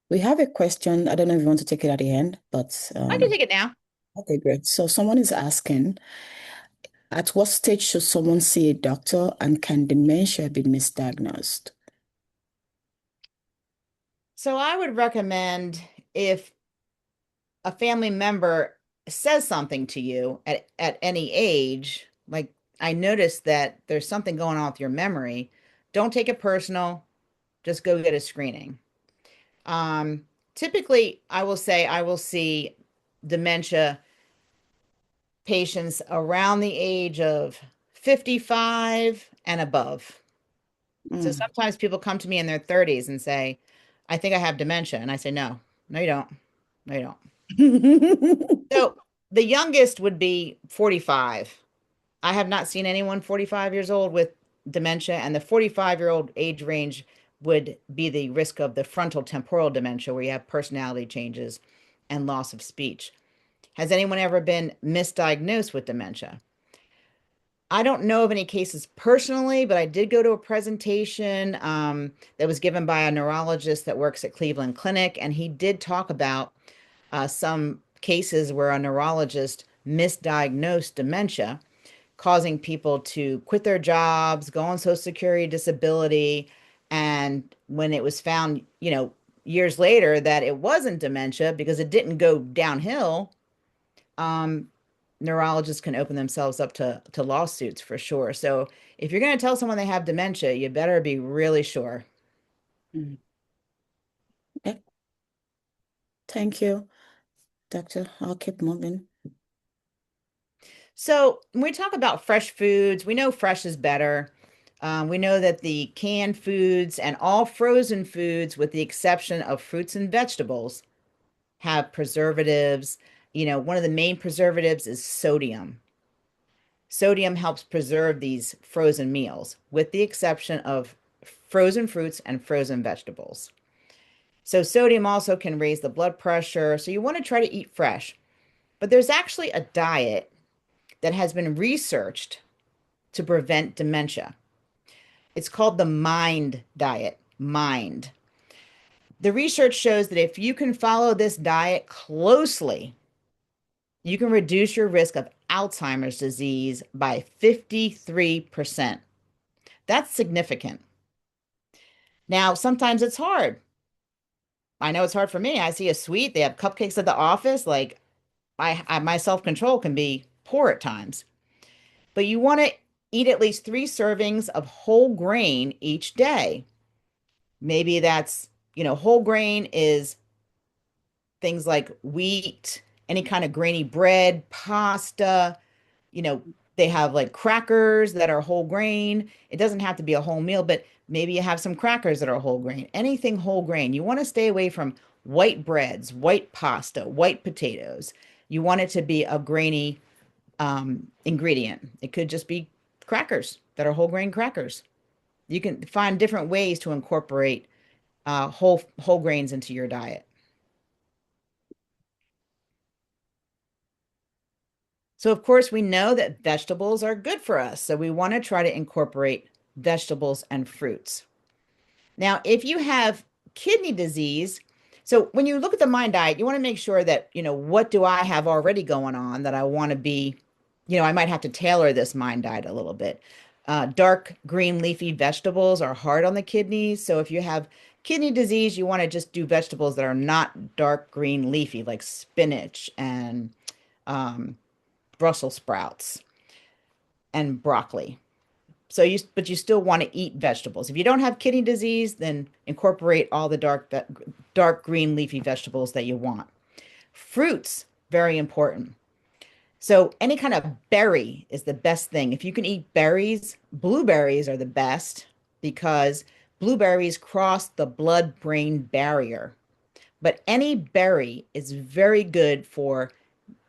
We have a question. I don't know if you want to take it at the end, but I can take it now. okay, great. So someone is asking, at what stage should someone see a doctor and can dementia be misdiagnosed? So I would recommend if a family member says something to you at any age, like I noticed that there's something going on with your memory, don't take it personal. Just go get a screening. Typically, I will say I will see dementia patients around the age of 55 and above. So Mm. sometimes people come to me in their 30s and say, I think I have dementia. And I say, no, no, you don't. No, you don't. So the youngest would be 45. I have not seen anyone 45 years old with dementia, and the 45-year-old age range would be the risk of the frontal temporal dementia, where you have personality changes and loss of speech. Has anyone ever been misdiagnosed with dementia? I don't know of any cases personally, but I did go to a presentation that was given by a neurologist that works at Cleveland Clinic, and he did talk about some cases where a neurologist misdiagnosed dementia, causing people to quit their jobs, go on Social Security disability. And when it was found, years later that it wasn't dementia because it didn't go downhill, um, neurologists can open themselves up to lawsuits for sure. So if you're going to tell someone they have dementia, you better be really sure. Mm. Okay. Thank you, Doctor. I'll keep moving. So when we talk about fresh foods, we know fresh is better. We know that the canned foods and all frozen foods, with the exception of fruits and vegetables, have preservatives. One of the main preservatives is sodium. Sodium helps preserve these frozen meals, with the exception of frozen fruits and frozen vegetables. So, sodium also can raise the blood pressure. So, you want to try to eat fresh. But there's actually a diet that has been researched to prevent dementia. It's called the MIND diet. MIND. The research shows that if you can follow this diet closely, you can reduce your risk of Alzheimer's disease by 53%. That's significant. Now, sometimes it's hard. I know it's hard for me. I see a sweet, they have cupcakes at the office. Like my self-control can be poor at times. But you want to eat at least 3 servings of whole grain each day. Maybe that's, whole grain is things like wheat, any kind of grainy bread, pasta, you know, they have like crackers that are whole grain. It doesn't have to be a whole meal, but maybe you have some crackers that are whole grain. Anything whole grain. You want to stay away from white breads, white pasta, white potatoes. You want it to be a grainy ingredient. It could just be crackers that are whole grain crackers. You can find different ways to incorporate whole grains into your diet. So, of course, we know that vegetables are good for us. So, we want to try to incorporate vegetables and fruits. Now, if you have kidney disease, so when you look at the MIND diet, you want to make sure that, what do I have already going on that I want to be, I might have to tailor this MIND diet a little bit. Dark green leafy vegetables are hard on the kidneys. So, if you have kidney disease, you want to just do vegetables that are not dark green leafy, like spinach and um, Brussels sprouts and broccoli. But you still want to eat vegetables. If you don't have kidney disease, then incorporate all the dark green leafy vegetables that you want. Fruits, very important. So any kind of berry is the best thing. If you can eat berries, blueberries are the best because blueberries cross the blood-brain barrier. But any berry is very good for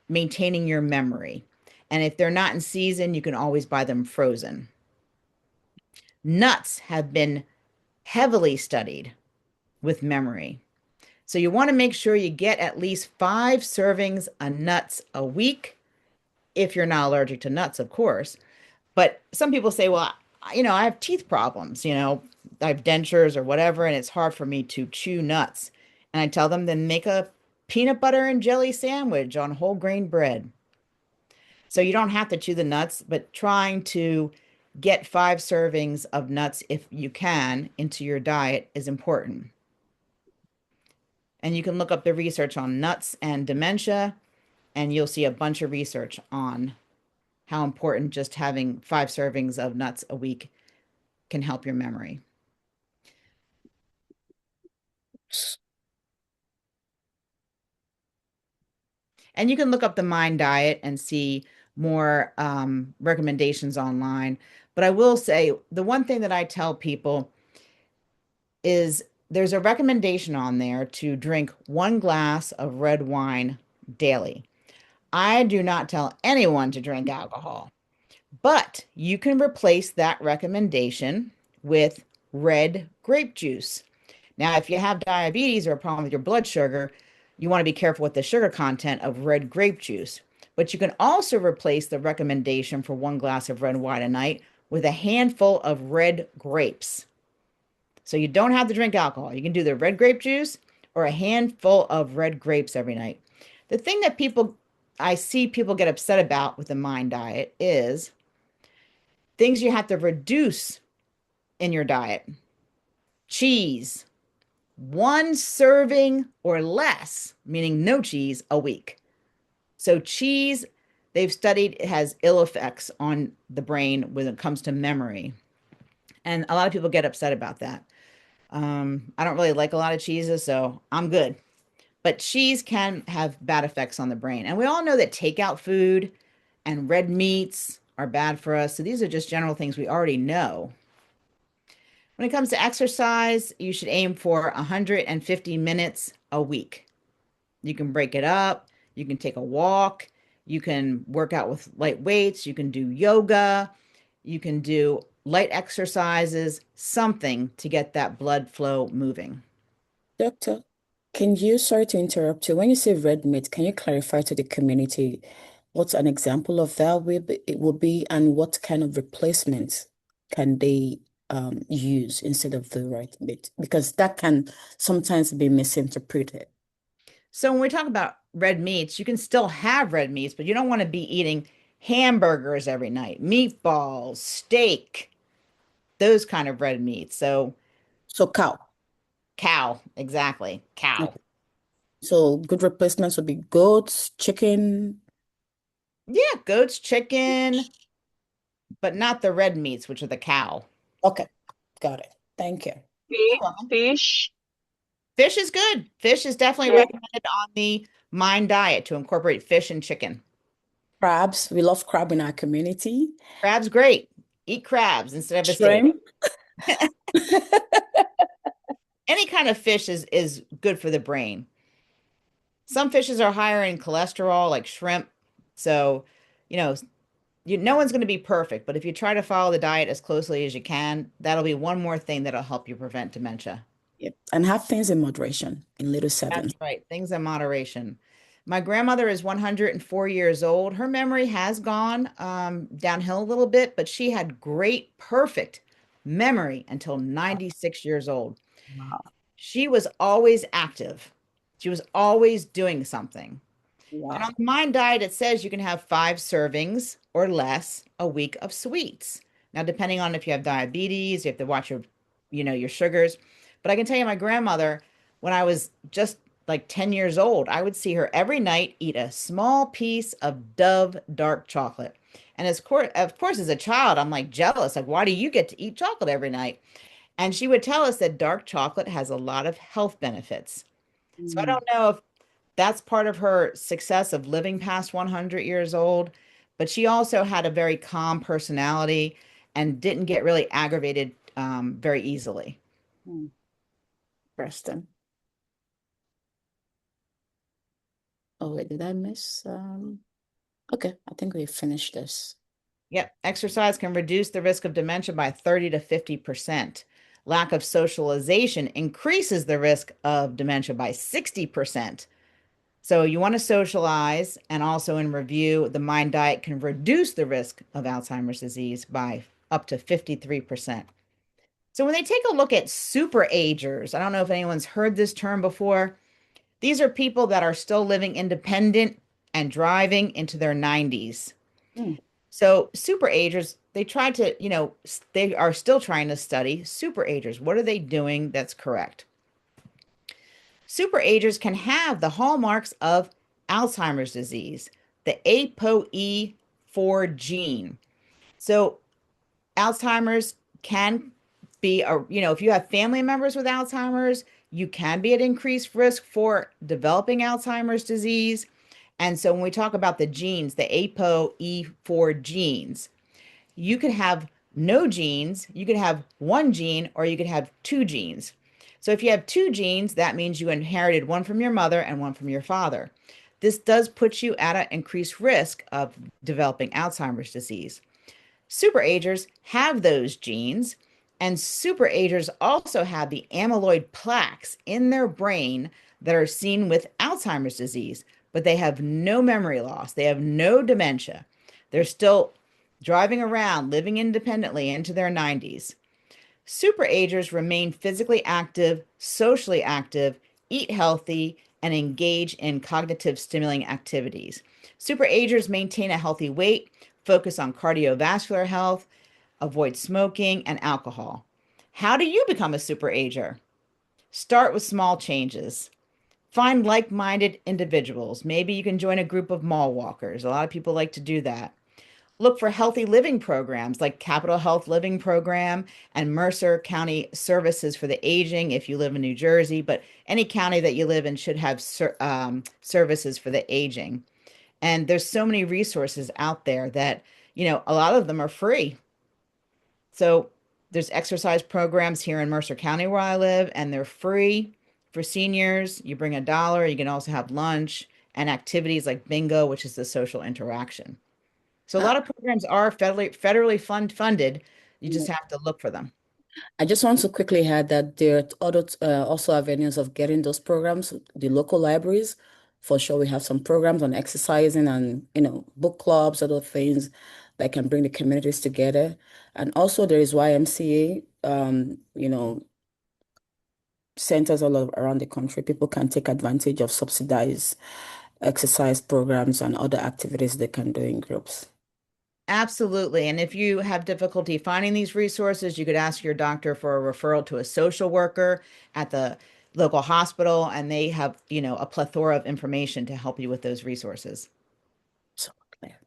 maintaining your memory. And if they're not in season, you can always buy them frozen. Nuts have been heavily studied with memory. So you want to make sure you get at least 5 servings of nuts a week if you're not allergic to nuts, of course. But some people say, well, I have teeth problems, I have dentures or whatever, and it's hard for me to chew nuts. And I tell them, then make a peanut butter and jelly sandwich on whole grain bread. So you don't have to chew the nuts, but trying to get 5 servings of nuts, if you can, into your diet is important. And you can look up the research on nuts and dementia, and you'll see a bunch of research on how important just having 5 servings of nuts a week can help your memory. And you can look up the MIND diet and see more recommendations online. But I will say the one thing that I tell people is there's a recommendation on there to drink 1 glass of red wine daily. I do not tell anyone to drink alcohol, but you can replace that recommendation with red grape juice. Now, if you have diabetes or a problem with your blood sugar, you want to be careful with the sugar content of red grape juice. But you can also replace the recommendation for 1 glass of red wine a night with a handful of red grapes. So you don't have to drink alcohol. You can do the red grape juice or a handful of red grapes every night. The thing that I see people get upset about with the MIND diet is things you have to reduce in your diet. Cheese, 1 serving or less, meaning no cheese, a week. So cheese, they've studied, it has ill effects on the brain when it comes to memory. And a lot of people get upset about that. I don't really like a lot of cheeses, so I'm good. But cheese can have bad effects on the brain. And we all know that takeout food and red meats are bad for us. So these are just general things we already know. When it comes to exercise, you should aim for 150 minutes a week. You can break it up, you can take a walk, you can work out with light weights, you can do yoga, you can do light exercises, something to get that blood flow moving. Doctor, sorry to interrupt you. When you say red meat, can you clarify to the community what an example of that it will be and what kind of replacements can they use instead of the red meat? Because that can sometimes be misinterpreted. So when we talk about red meats, you can still have red meats, but you don't want to be eating hamburgers every night, meatballs, steak, those kind of red meats. So So cow. cow, exactly, cow. Okay. So good replacements would be goats, chicken. Yeah, goats, chicken, but not the red meats, which are the cow. Okay, got it. Thank you. You're welcome. Fish. Fish is good. Fish is definitely Yeah. recommended on the MIND diet to incorporate fish and chicken. Crabs. We love crab in our community. Crab's great. Eat crabs instead of a steak. Shrimp. Any kind of fish is good for the brain. Some fishes are higher in cholesterol, like shrimp. So, you know, no one's going to be perfect, but if you try to follow the diet as closely as you can, that'll be one more thing that'll help you prevent dementia. Yep. And have things in moderation, in little That's sevens. right. Things in moderation. My grandmother is 104 years old. Her memory has gone downhill a little bit, but she had great, perfect memory until 96 years old. Wow. She was always active. She was always doing something. And on Wow. the MIND diet, it says you can have 5 servings or less a week of sweets. Now, depending on if you have diabetes, you have to watch your sugars. But I can tell you, my grandmother, when I was just like 10 years old, I would see her every night eat a small piece of Dove dark chocolate. And of course, as a child, I'm like jealous. Like, why do you get to eat chocolate every night? And she would tell us that dark chocolate has a lot of health benefits. So I Mm, don't know if that's part of her success of living past 100 years old, but she also had a very calm personality and didn't get really aggravated very easily. mm. Preston. Oh, wait, did I miss? Okay, I think we finished this. Yep, exercise can reduce the risk of dementia by 30 to 50%. Lack of socialization increases the risk of dementia by 60%. So you want to socialize, and also in review, the MIND diet can reduce the risk of Alzheimer's disease by up to 53%. So when they take a look at super agers, I don't know if anyone's heard this term before. These are people that are still living independent and driving into their 90s. Mm, So super agers, they are still trying to study super agers. What are they doing that's correct? Super agers can have the hallmarks of Alzheimer's disease, the ApoE4 gene. So Alzheimer's can be if you have family members with Alzheimer's, you can be at increased risk for developing Alzheimer's disease. And so when we talk about the genes, the ApoE4 genes, you could have no genes, you could have one gene, or you could have two genes. So if you have two genes, that means you inherited one from your mother and one from your father. This does put you at an increased risk of developing Alzheimer's disease. Superagers have those genes, and superagers also have the amyloid plaques in their brain that are seen with Alzheimer's disease, but they have no memory loss. They have no dementia. They're still driving around, living independently into their 90s. Superagers remain physically active, socially active, eat healthy, and engage in cognitive stimulating activities. Superagers maintain a healthy weight, focus on cardiovascular health, avoid smoking and alcohol. How do you become a superager? Start with small changes. Find like minded individuals. Maybe you can join a group of mall walkers. A lot of people like to do that. look for healthy living programs like Capital Health Living Program and Mercer County Services for the Aging if you live in New Jersey, but any county that you live in should have services for the aging. And there's so many resources out there that, a lot of them are free. So there's exercise programs here in Mercer County where I live, and they're free for seniors. You bring $1. You can also have lunch and activities like bingo, which is the social interaction. So a Uh, lot of programs are federally funded. You just have to look for them. I just want to quickly add that there are other also avenues of getting those programs, the local libraries. For sure, we have some programs on exercising and, book clubs, other things that can bring the communities together. And also there is YMCA, centers around the country. People can take advantage of subsidized exercise programs and other activities they can do in groups. Absolutely. And if you have difficulty finding these resources, you could ask your doctor for a referral to a social worker at the local hospital, and they have, a plethora of information to help you with those resources. So clear.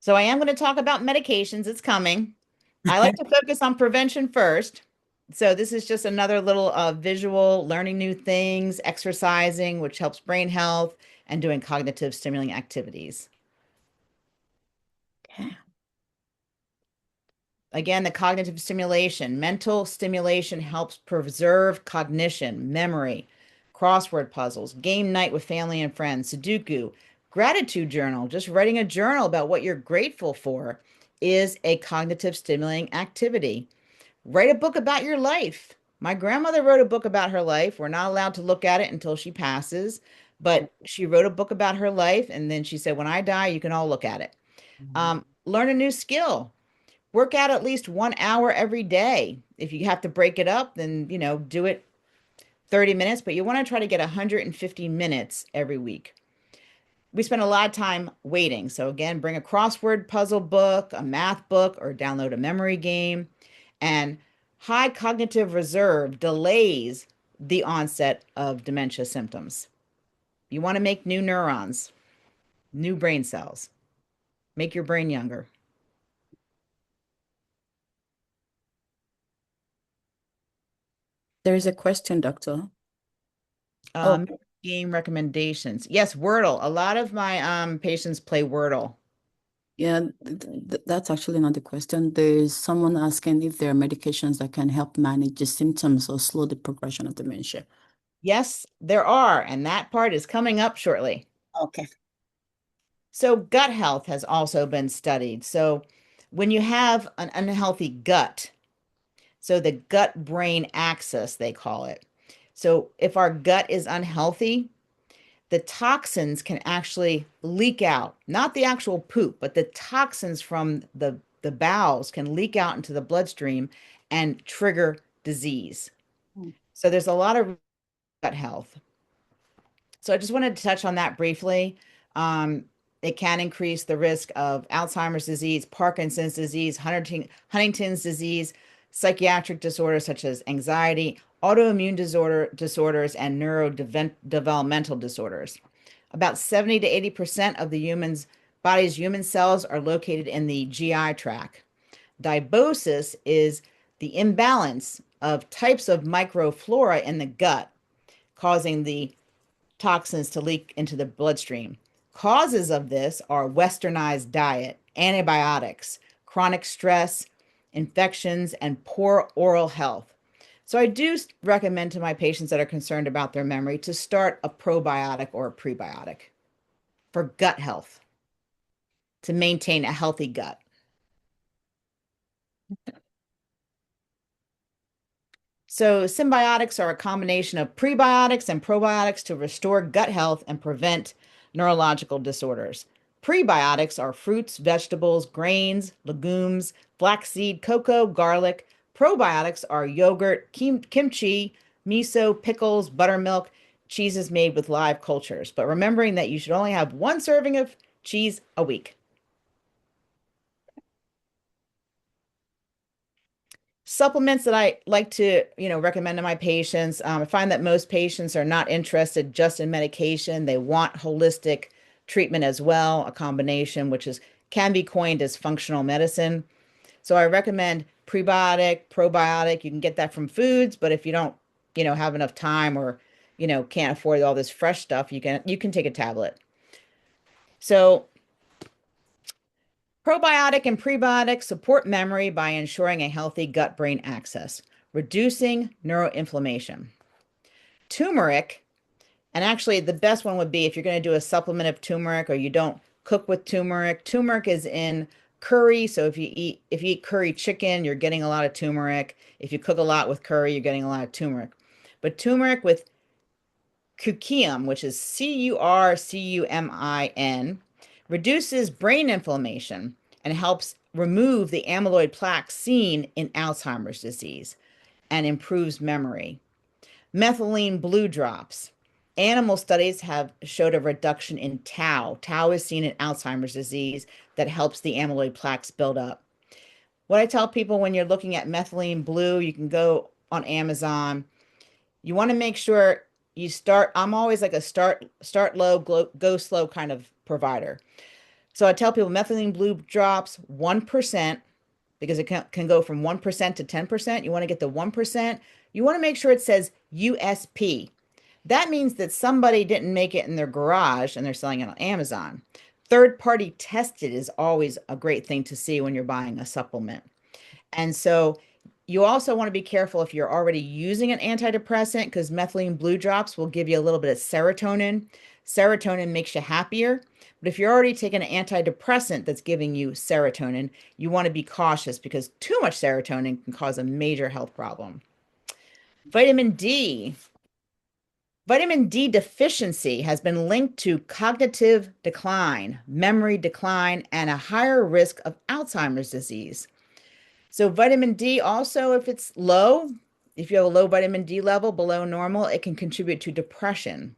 So I am going to talk about medications. It's coming. I like to focus on prevention first. So this is just another little visual, learning new things, exercising, which helps brain health, and doing cognitive stimulating activities. Okay. Again, the cognitive stimulation, mental stimulation helps preserve cognition, memory, crossword puzzles, game night with family and friends, Sudoku, gratitude journal, just writing a journal about what you're grateful for is a cognitive stimulating activity. Write a book about your life. My grandmother wrote a book about her life. We're not allowed to look at it until she passes, but she wrote a book about her life. And then she said, when I die, you can all look at it. Learn a new skill. Work out at least 1 hour every day. If you have to break it up, then, do it 30 minutes, but you want to try to get 150 minutes every week. We spend a lot of time waiting. So again, bring a crossword puzzle book, a math book, or download a memory game. And high cognitive reserve delays the onset of dementia symptoms. You want to make new neurons, new brain cells, make your brain younger. There is a question, doctor. Oh, Game recommendations. Yes, Wordle. A lot of my patients play Wordle. yeah, that's actually not the question. There's someone asking if there are medications that can help manage the symptoms or slow the progression of dementia. Yes, there are, and that part is coming up shortly. Okay. So gut health has also been studied. So when you have an unhealthy gut, so the gut-brain axis, they call it. So if our gut is unhealthy, the toxins can actually leak out, not the actual poop, but the toxins from the bowels can leak out into the bloodstream and trigger disease. So there's a lot of gut health. So I just wanted to touch on that briefly. It can increase the risk of Alzheimer's disease, Parkinson's disease, Huntington's disease, psychiatric disorders such as anxiety, autoimmune disorders, and neurodevelopmental disorders. About 70 to 80% of the body's human cells are located in the GI tract. Dysbiosis is the imbalance of types of microflora in the gut, causing the toxins to leak into the bloodstream. Causes of this are westernized diet, antibiotics, chronic stress, infections, and poor oral health. So I do recommend to my patients that are concerned about their memory to start a probiotic or a prebiotic for gut health to maintain a healthy gut. So symbiotics are a combination of prebiotics and probiotics to restore gut health and prevent neurological disorders. Prebiotics are fruits, vegetables, grains, legumes, flaxseed, cocoa, garlic. Probiotics are yogurt, kimchi, miso, pickles, buttermilk, cheeses made with live cultures. But remembering that you should only have one serving of cheese a week. Supplements that I like to, recommend to my patients. I find that most patients are not interested just in medication. They want holistic treatment as well, a combination which can be coined as functional medicine. So I recommend prebiotic, probiotic. You can get that from foods, but if you don't, have enough time or, can't afford all this fresh stuff, you can take a tablet. So probiotic and prebiotic support memory by ensuring a healthy gut-brain axis, reducing neuroinflammation. Turmeric, and actually the best one would be if you're going to do a supplement of turmeric or you don't cook with turmeric. Turmeric is in curry, so if you eat curry chicken, you're getting a lot of turmeric. If you cook a lot with curry, you're getting a lot of turmeric. But turmeric with curcumin, which is Curcumin, reduces brain inflammation and helps remove the amyloid plaque seen in Alzheimer's disease and improves memory. Methylene blue drops. Animal studies have showed a reduction in tau. Tau is seen in Alzheimer's disease that helps the amyloid plaques build up. What I tell people when you're looking at methylene blue, you can go on Amazon. You want to make sure you start. I'm always like a start low, go slow kind of provider. So I tell people methylene blue drops 1%, because it can go from 1% to 10%. You want to get the 1%. You want to make sure it says USP. That means that somebody didn't make it in their garage and they're selling it on Amazon. Third-party tested is always a great thing to see when you're buying a supplement. And so you also want to be careful if you're already using an antidepressant, because methylene blue drops will give you a little bit of serotonin. Serotonin makes you happier. But if you're already taking an antidepressant that's giving you serotonin, you want to be cautious because too much serotonin can cause a major health problem. Vitamin D. Vitamin D deficiency has been linked to cognitive decline, memory decline, and a higher risk of Alzheimer's disease. So vitamin D also, if it's low, if you have a low vitamin D level below normal, it can contribute to depression.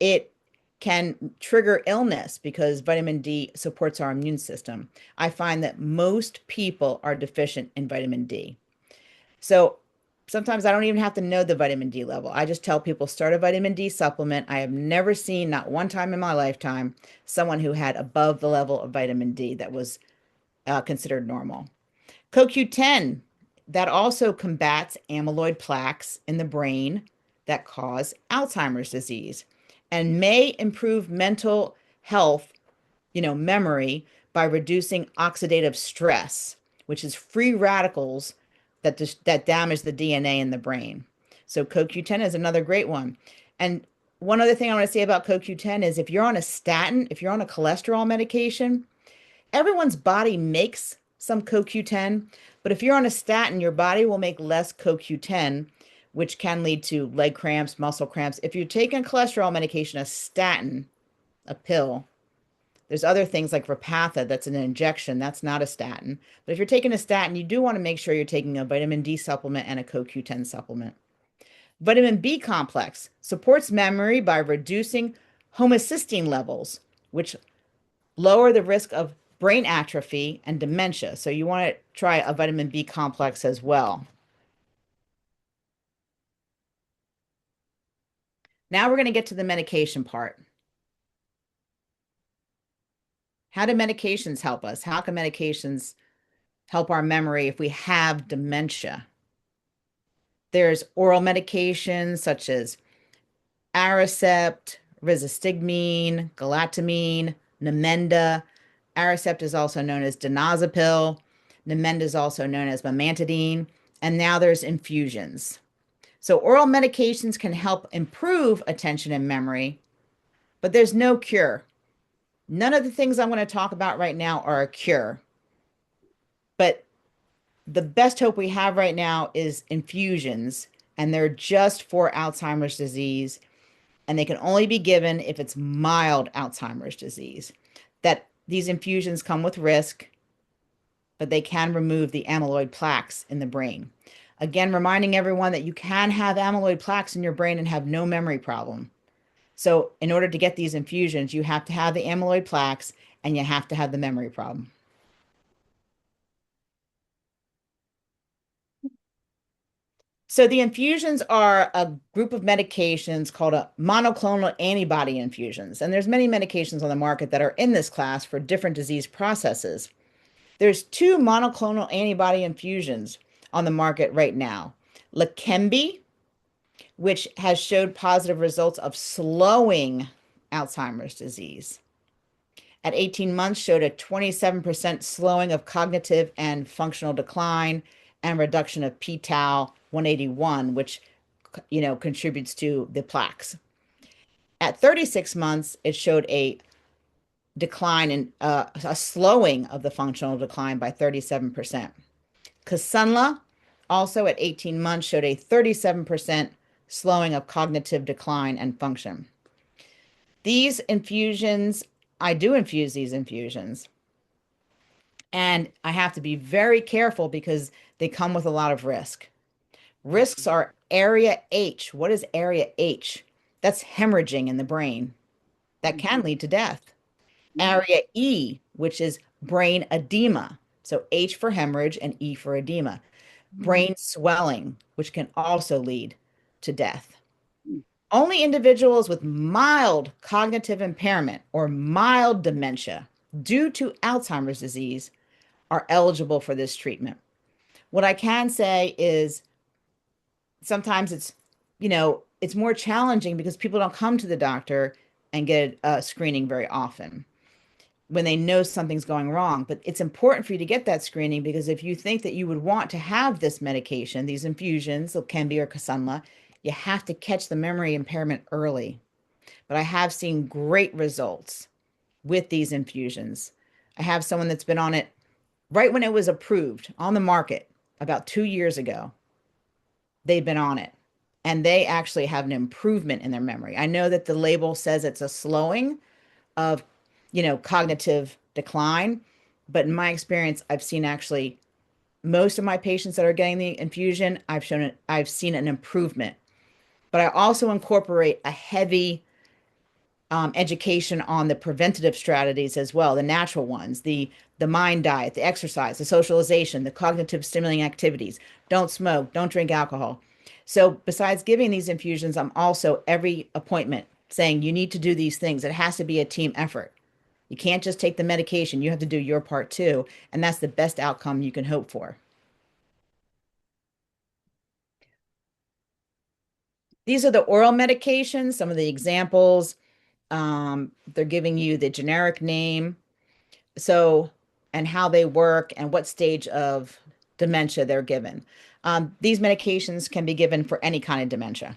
It can trigger illness because vitamin D supports our immune system. I find that most people are deficient in vitamin D. So sometimes I don't even have to know the vitamin D level. I just tell people start a vitamin D supplement. I have never seen, not one time in my lifetime, someone who had above the level of vitamin D that was considered normal. CoQ10, that also combats amyloid plaques in the brain that cause Alzheimer's disease and may improve mental health, memory, by reducing oxidative stress, which is free radicals that damage the DNA in the brain. So CoQ10 is another great one. And one other thing I want to say about CoQ10 is if you're on a statin, if you're on a cholesterol medication, everyone's body makes some CoQ10, but if you're on a statin, your body will make less CoQ10, which can lead to leg cramps, muscle cramps. If you're taking cholesterol medication, a statin, a pill, there's other things like Repatha, that's an injection, that's not a statin. But if you're taking a statin, you do want to make sure you're taking a vitamin D supplement and a CoQ10 supplement. Vitamin B complex supports memory by reducing homocysteine levels, which lower the risk of brain atrophy and dementia. So you want to try a vitamin B complex as well. Now we're going to get to the medication part. How do medications help us? How can medications help our memory if we have dementia? There's oral medications such as Aricept, risostigmine, galantamine, Namenda. Aricept is also known as donazepam. Namenda is also known as memantidine. And now there's infusions. So oral medications can help improve attention and memory, but there's no cure. None of the things I'm going to talk about right now are a cure. But the best hope we have right now is infusions, and they're just for Alzheimer's disease, and they can only be given if it's mild Alzheimer's disease. That these infusions come with risk, but they can remove the amyloid plaques in the brain. Again, reminding everyone that you can have amyloid plaques in your brain and have no memory problem. So in order to get these infusions, you have to have the amyloid plaques and you have to have the memory problem. So the infusions are a group of medications called a monoclonal antibody infusions. And there's many medications on the market that are in this class for different disease processes. There's two monoclonal antibody infusions on the market right now. Leqembi, which has showed positive results of slowing Alzheimer's disease. At 18 months, showed a 27% slowing of cognitive and functional decline and reduction of p-tau 181, which contributes to the plaques. At 36 months, it showed a decline in a slowing of the functional decline by 37%. Kisunla, also at 18 months, showed a 37% slowing of cognitive decline and function. These infusions, I do infuse these infusions, and I have to be very careful because they come with a lot of risk. Risks are area H. What is area H? That's hemorrhaging in the brain. That can lead to death. Area E, which is brain edema. So H for hemorrhage and E for edema. Brain swelling, which can also lead to death. Only individuals with mild cognitive impairment or mild dementia due to Alzheimer's disease are eligible for this treatment. What I can say is sometimes it's more challenging because people don't come to the doctor and get a screening very often when they know something's going wrong. But it's important for you to get that screening because if you think that you would want to have this medication, these infusions, Leqembi or Kisunla, you have to catch the memory impairment early. But I have seen great results with these infusions. I have someone that's been on it right when it was approved on the market about 2 years ago. They've been on it and they actually have an improvement in their memory. I know that the label says it's a slowing of, cognitive decline, but in my experience, I've seen actually most of my patients that are getting the infusion, I've seen an improvement. But I also incorporate a heavy education on the preventative strategies as well, the natural ones, the mind diet, the exercise, the socialization, the cognitive stimulating activities. Don't smoke, don't drink alcohol. So besides giving these infusions, I'm also every appointment saying you need to do these things. It has to be a team effort. You can't just take the medication. You have to do your part too. And that's the best outcome you can hope for. These are the oral medications, some of the examples. They're giving you the generic name, and how they work and what stage of dementia they're given. These medications can be given for any kind of dementia,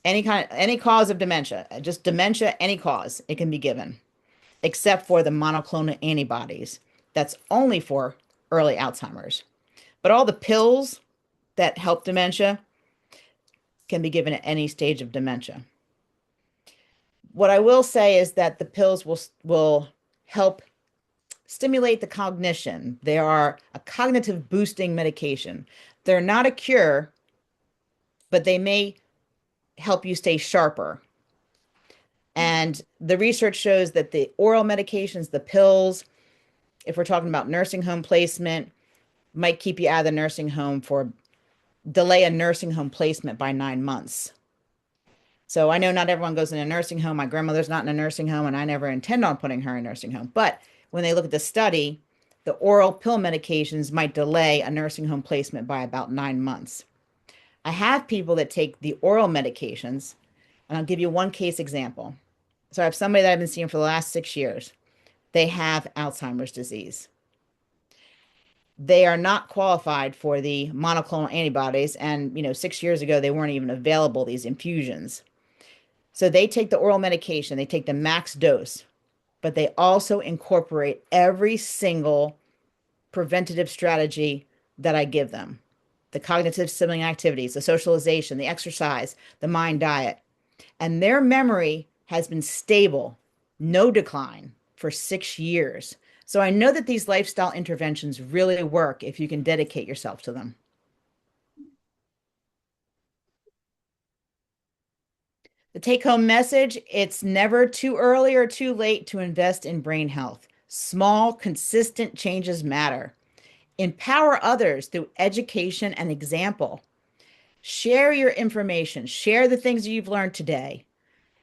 any cause of dementia, just dementia, any cause, it can be given, except for the monoclonal antibodies. That's only for early Alzheimer's. But all the pills that help dementia can be given at any stage of dementia. What I will say is that the pills will help stimulate the cognition. They are a cognitive boosting medication. They're not a cure, but they may help you stay sharper. And the research shows that the oral medications, the pills, if we're talking about nursing home placement, might keep you out of the nursing home delay a nursing home placement by 9 months. So I know not everyone goes in a nursing home. My grandmother's not in a nursing home, and I never intend on putting her in a nursing home. But when they look at the study, the oral pill medications might delay a nursing home placement by about 9 months. I have people that take the oral medications, and I'll give you one case example. So I have somebody that I've been seeing for the last 6 years. They have Alzheimer's disease. They are not qualified for the monoclonal antibodies. And, 6 years ago, they weren't even available, these infusions. So they take the oral medication, they take the max dose, but they also incorporate every single preventative strategy that I give them. The cognitive stimulating activities, the socialization, the exercise, the mind diet. And their memory has been stable, no decline for 6 years. So I know that these lifestyle interventions really work if you can dedicate yourself to them. The take-home message, it's never too early or too late to invest in brain health. Small, consistent changes matter. Empower others through education and example. Share your information, share the things you've learned today,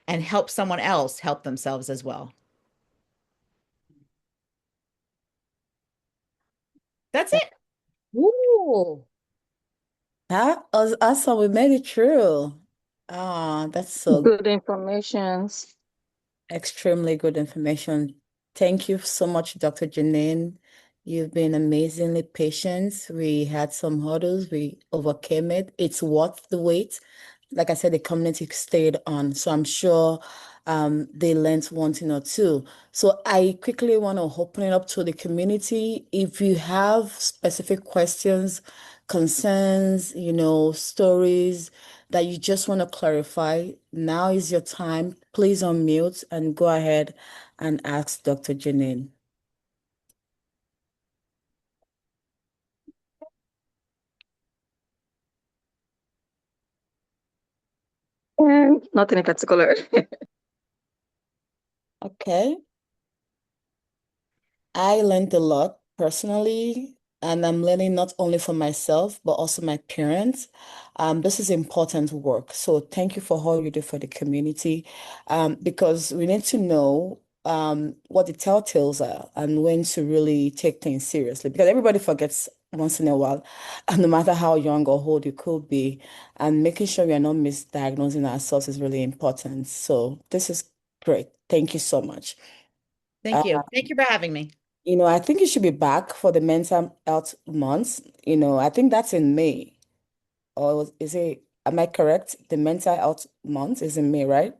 and help someone else help themselves as well. That's it. Ooh, that was awesome. We made it through. Ah, that's so Good information. extremely good information. Thank you so much, Dr. Janine. You've been amazingly patient. We had some hurdles, we overcame it. It's worth the wait. Like I said, the community stayed on, so I'm sure they learned one thing or two. So I quickly want to open it up to the community. If you have specific questions, concerns, stories that you just want to clarify, now is your time. Please unmute and go ahead and ask Dr. Janine. Nothing in particular. Okay. I learned a lot personally, and I'm learning not only for myself, but also my parents. This is important work. So thank you for all you do for the community, because we need to know what the telltales are and when to really take things seriously, because everybody forgets once in a while, and no matter how young or old you could be, and making sure we are not misdiagnosing ourselves is really important. So this is great. Thank you so much. Thank you. Thank you for having me. I think you should be back for the mental health month. I think that's in May. Or am I correct? The mental health month is in May, right?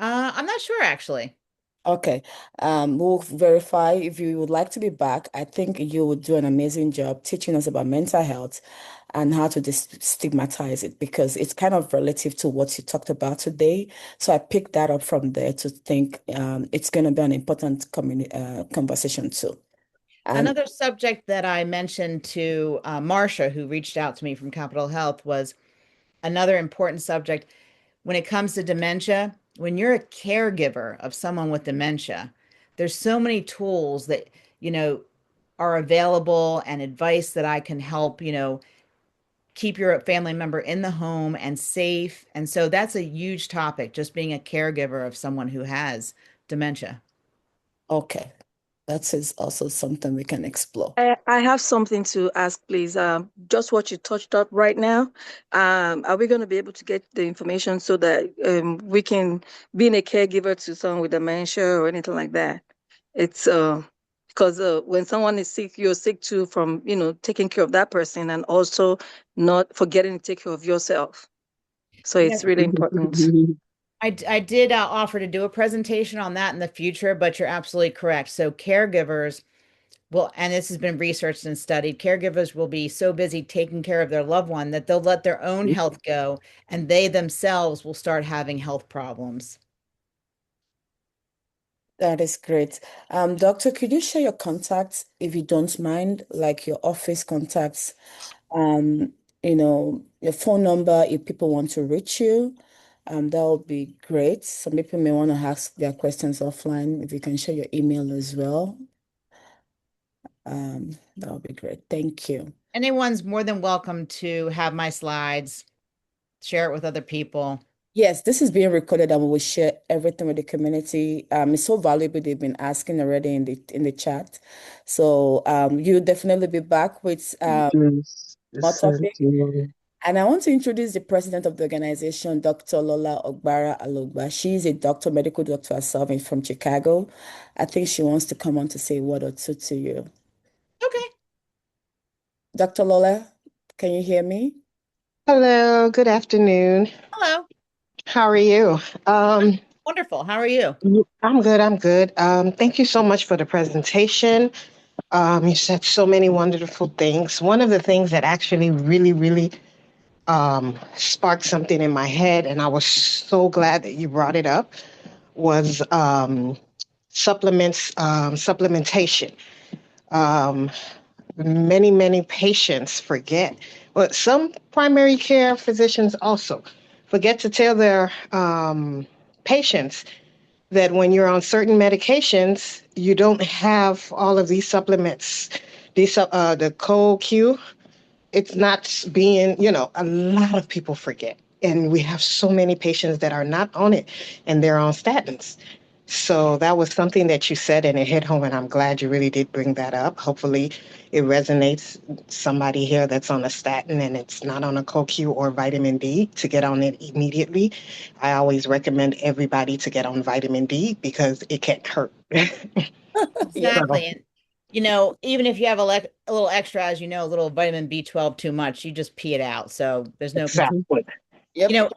I'm not sure actually. Okay. We'll verify if you would like to be back. I think you would do an amazing job teaching us about mental health and how to destigmatize it, because it's kind of relative to what you talked about today. So I picked that up from there to think it's going to be an important conversation too. And Another subject that I mentioned to Marcia, who reached out to me from Capital Health, was another important subject when it comes to dementia. When you're a caregiver of someone with dementia, there's so many tools that, are available and advice that I can help, keep your family member in the home and safe. And so that's a huge topic, just being a caregiver of someone who has dementia. okay, that is also something we can explore. I have something to ask, please. Just what you touched up right now. Are we going to be able to get the information so that we can be a caregiver to someone with dementia or anything like that? It's because when someone is sick, you're sick too from, taking care of that person and also not forgetting to take care of yourself. So it's Yes, really important. I did offer to do a presentation on that in the future, but you're absolutely correct. So caregivers will, and this has been researched and studied, caregivers will be so busy taking care of their loved one that they'll let their own health go, and they themselves will start having health problems. That is great. Doctor, could you share your contacts if you don't mind, like your office contacts, your phone number if people want to reach you? That would be great. Some people may want to ask their questions offline. If you can share your email as well, that would be great. Thank you. Anyone's more than welcome to have my slides, share it with other people. Yes, this is being recorded and we will share everything with the community. It's so valuable. They've been asking already in the chat. So you'll definitely be back with Yes, more topic. certainly. And I want to introduce the president of the organization, Dr. Lola Ogbara Alogba. She's a medical doctor herself from Chicago. I think she wants to come on to say a word or two to you. Okay. Dr. Lola, can you hear me? Hello, good afternoon. Hello. How are you? Wonderful. How are you? I'm good, I'm good. Thank you so much for the presentation. You said so many wonderful things. One of the things that actually really sparked something in my head, and I was so glad that you brought it up, was supplementation. Many patients forget, but some primary care physicians also forget to tell their patients that when you're on certain medications, you don't have all of these supplements, the CoQ it's not being, a lot of people forget. And we have so many patients that are not on it and they're on statins. So that was something that you said and it hit home, and I'm glad you really did bring that up. Hopefully it resonates somebody here that's on a statin and it's not on a CoQ or vitamin D to get on it immediately. I always recommend everybody to get on vitamin D because it can't hurt. Exactly. And, even if you have a little extra, as you know, a little vitamin B12 too much, you just pee it out. So there's no concern. Exactly. Yep.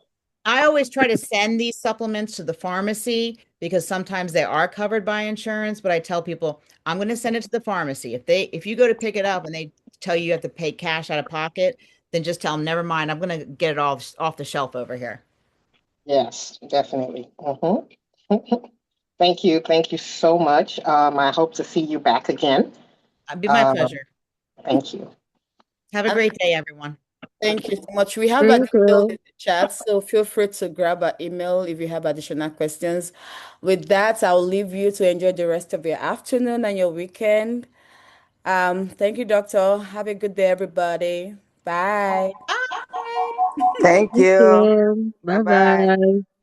I always try to send these supplements to the pharmacy because sometimes they are covered by insurance, but I tell people I'm going to send it to the pharmacy. If you go to pick it up and they tell you have to pay cash out of pocket, then just tell them, never mind, I'm going to get it all off the shelf over here. Yes, definitely. Thank you. Thank you so much. I hope to see you back again. It'd be my pleasure. Thank you. Have a great day, everyone. Thank you so much. We have an email in the chat, so feel free to grab our email if you have additional questions. With that, I'll leave you to enjoy the rest of your afternoon and your weekend. Thank you, Doctor. Have a good day, everybody. Bye. Bye. Thank you. you. Bye-bye. Bye-bye.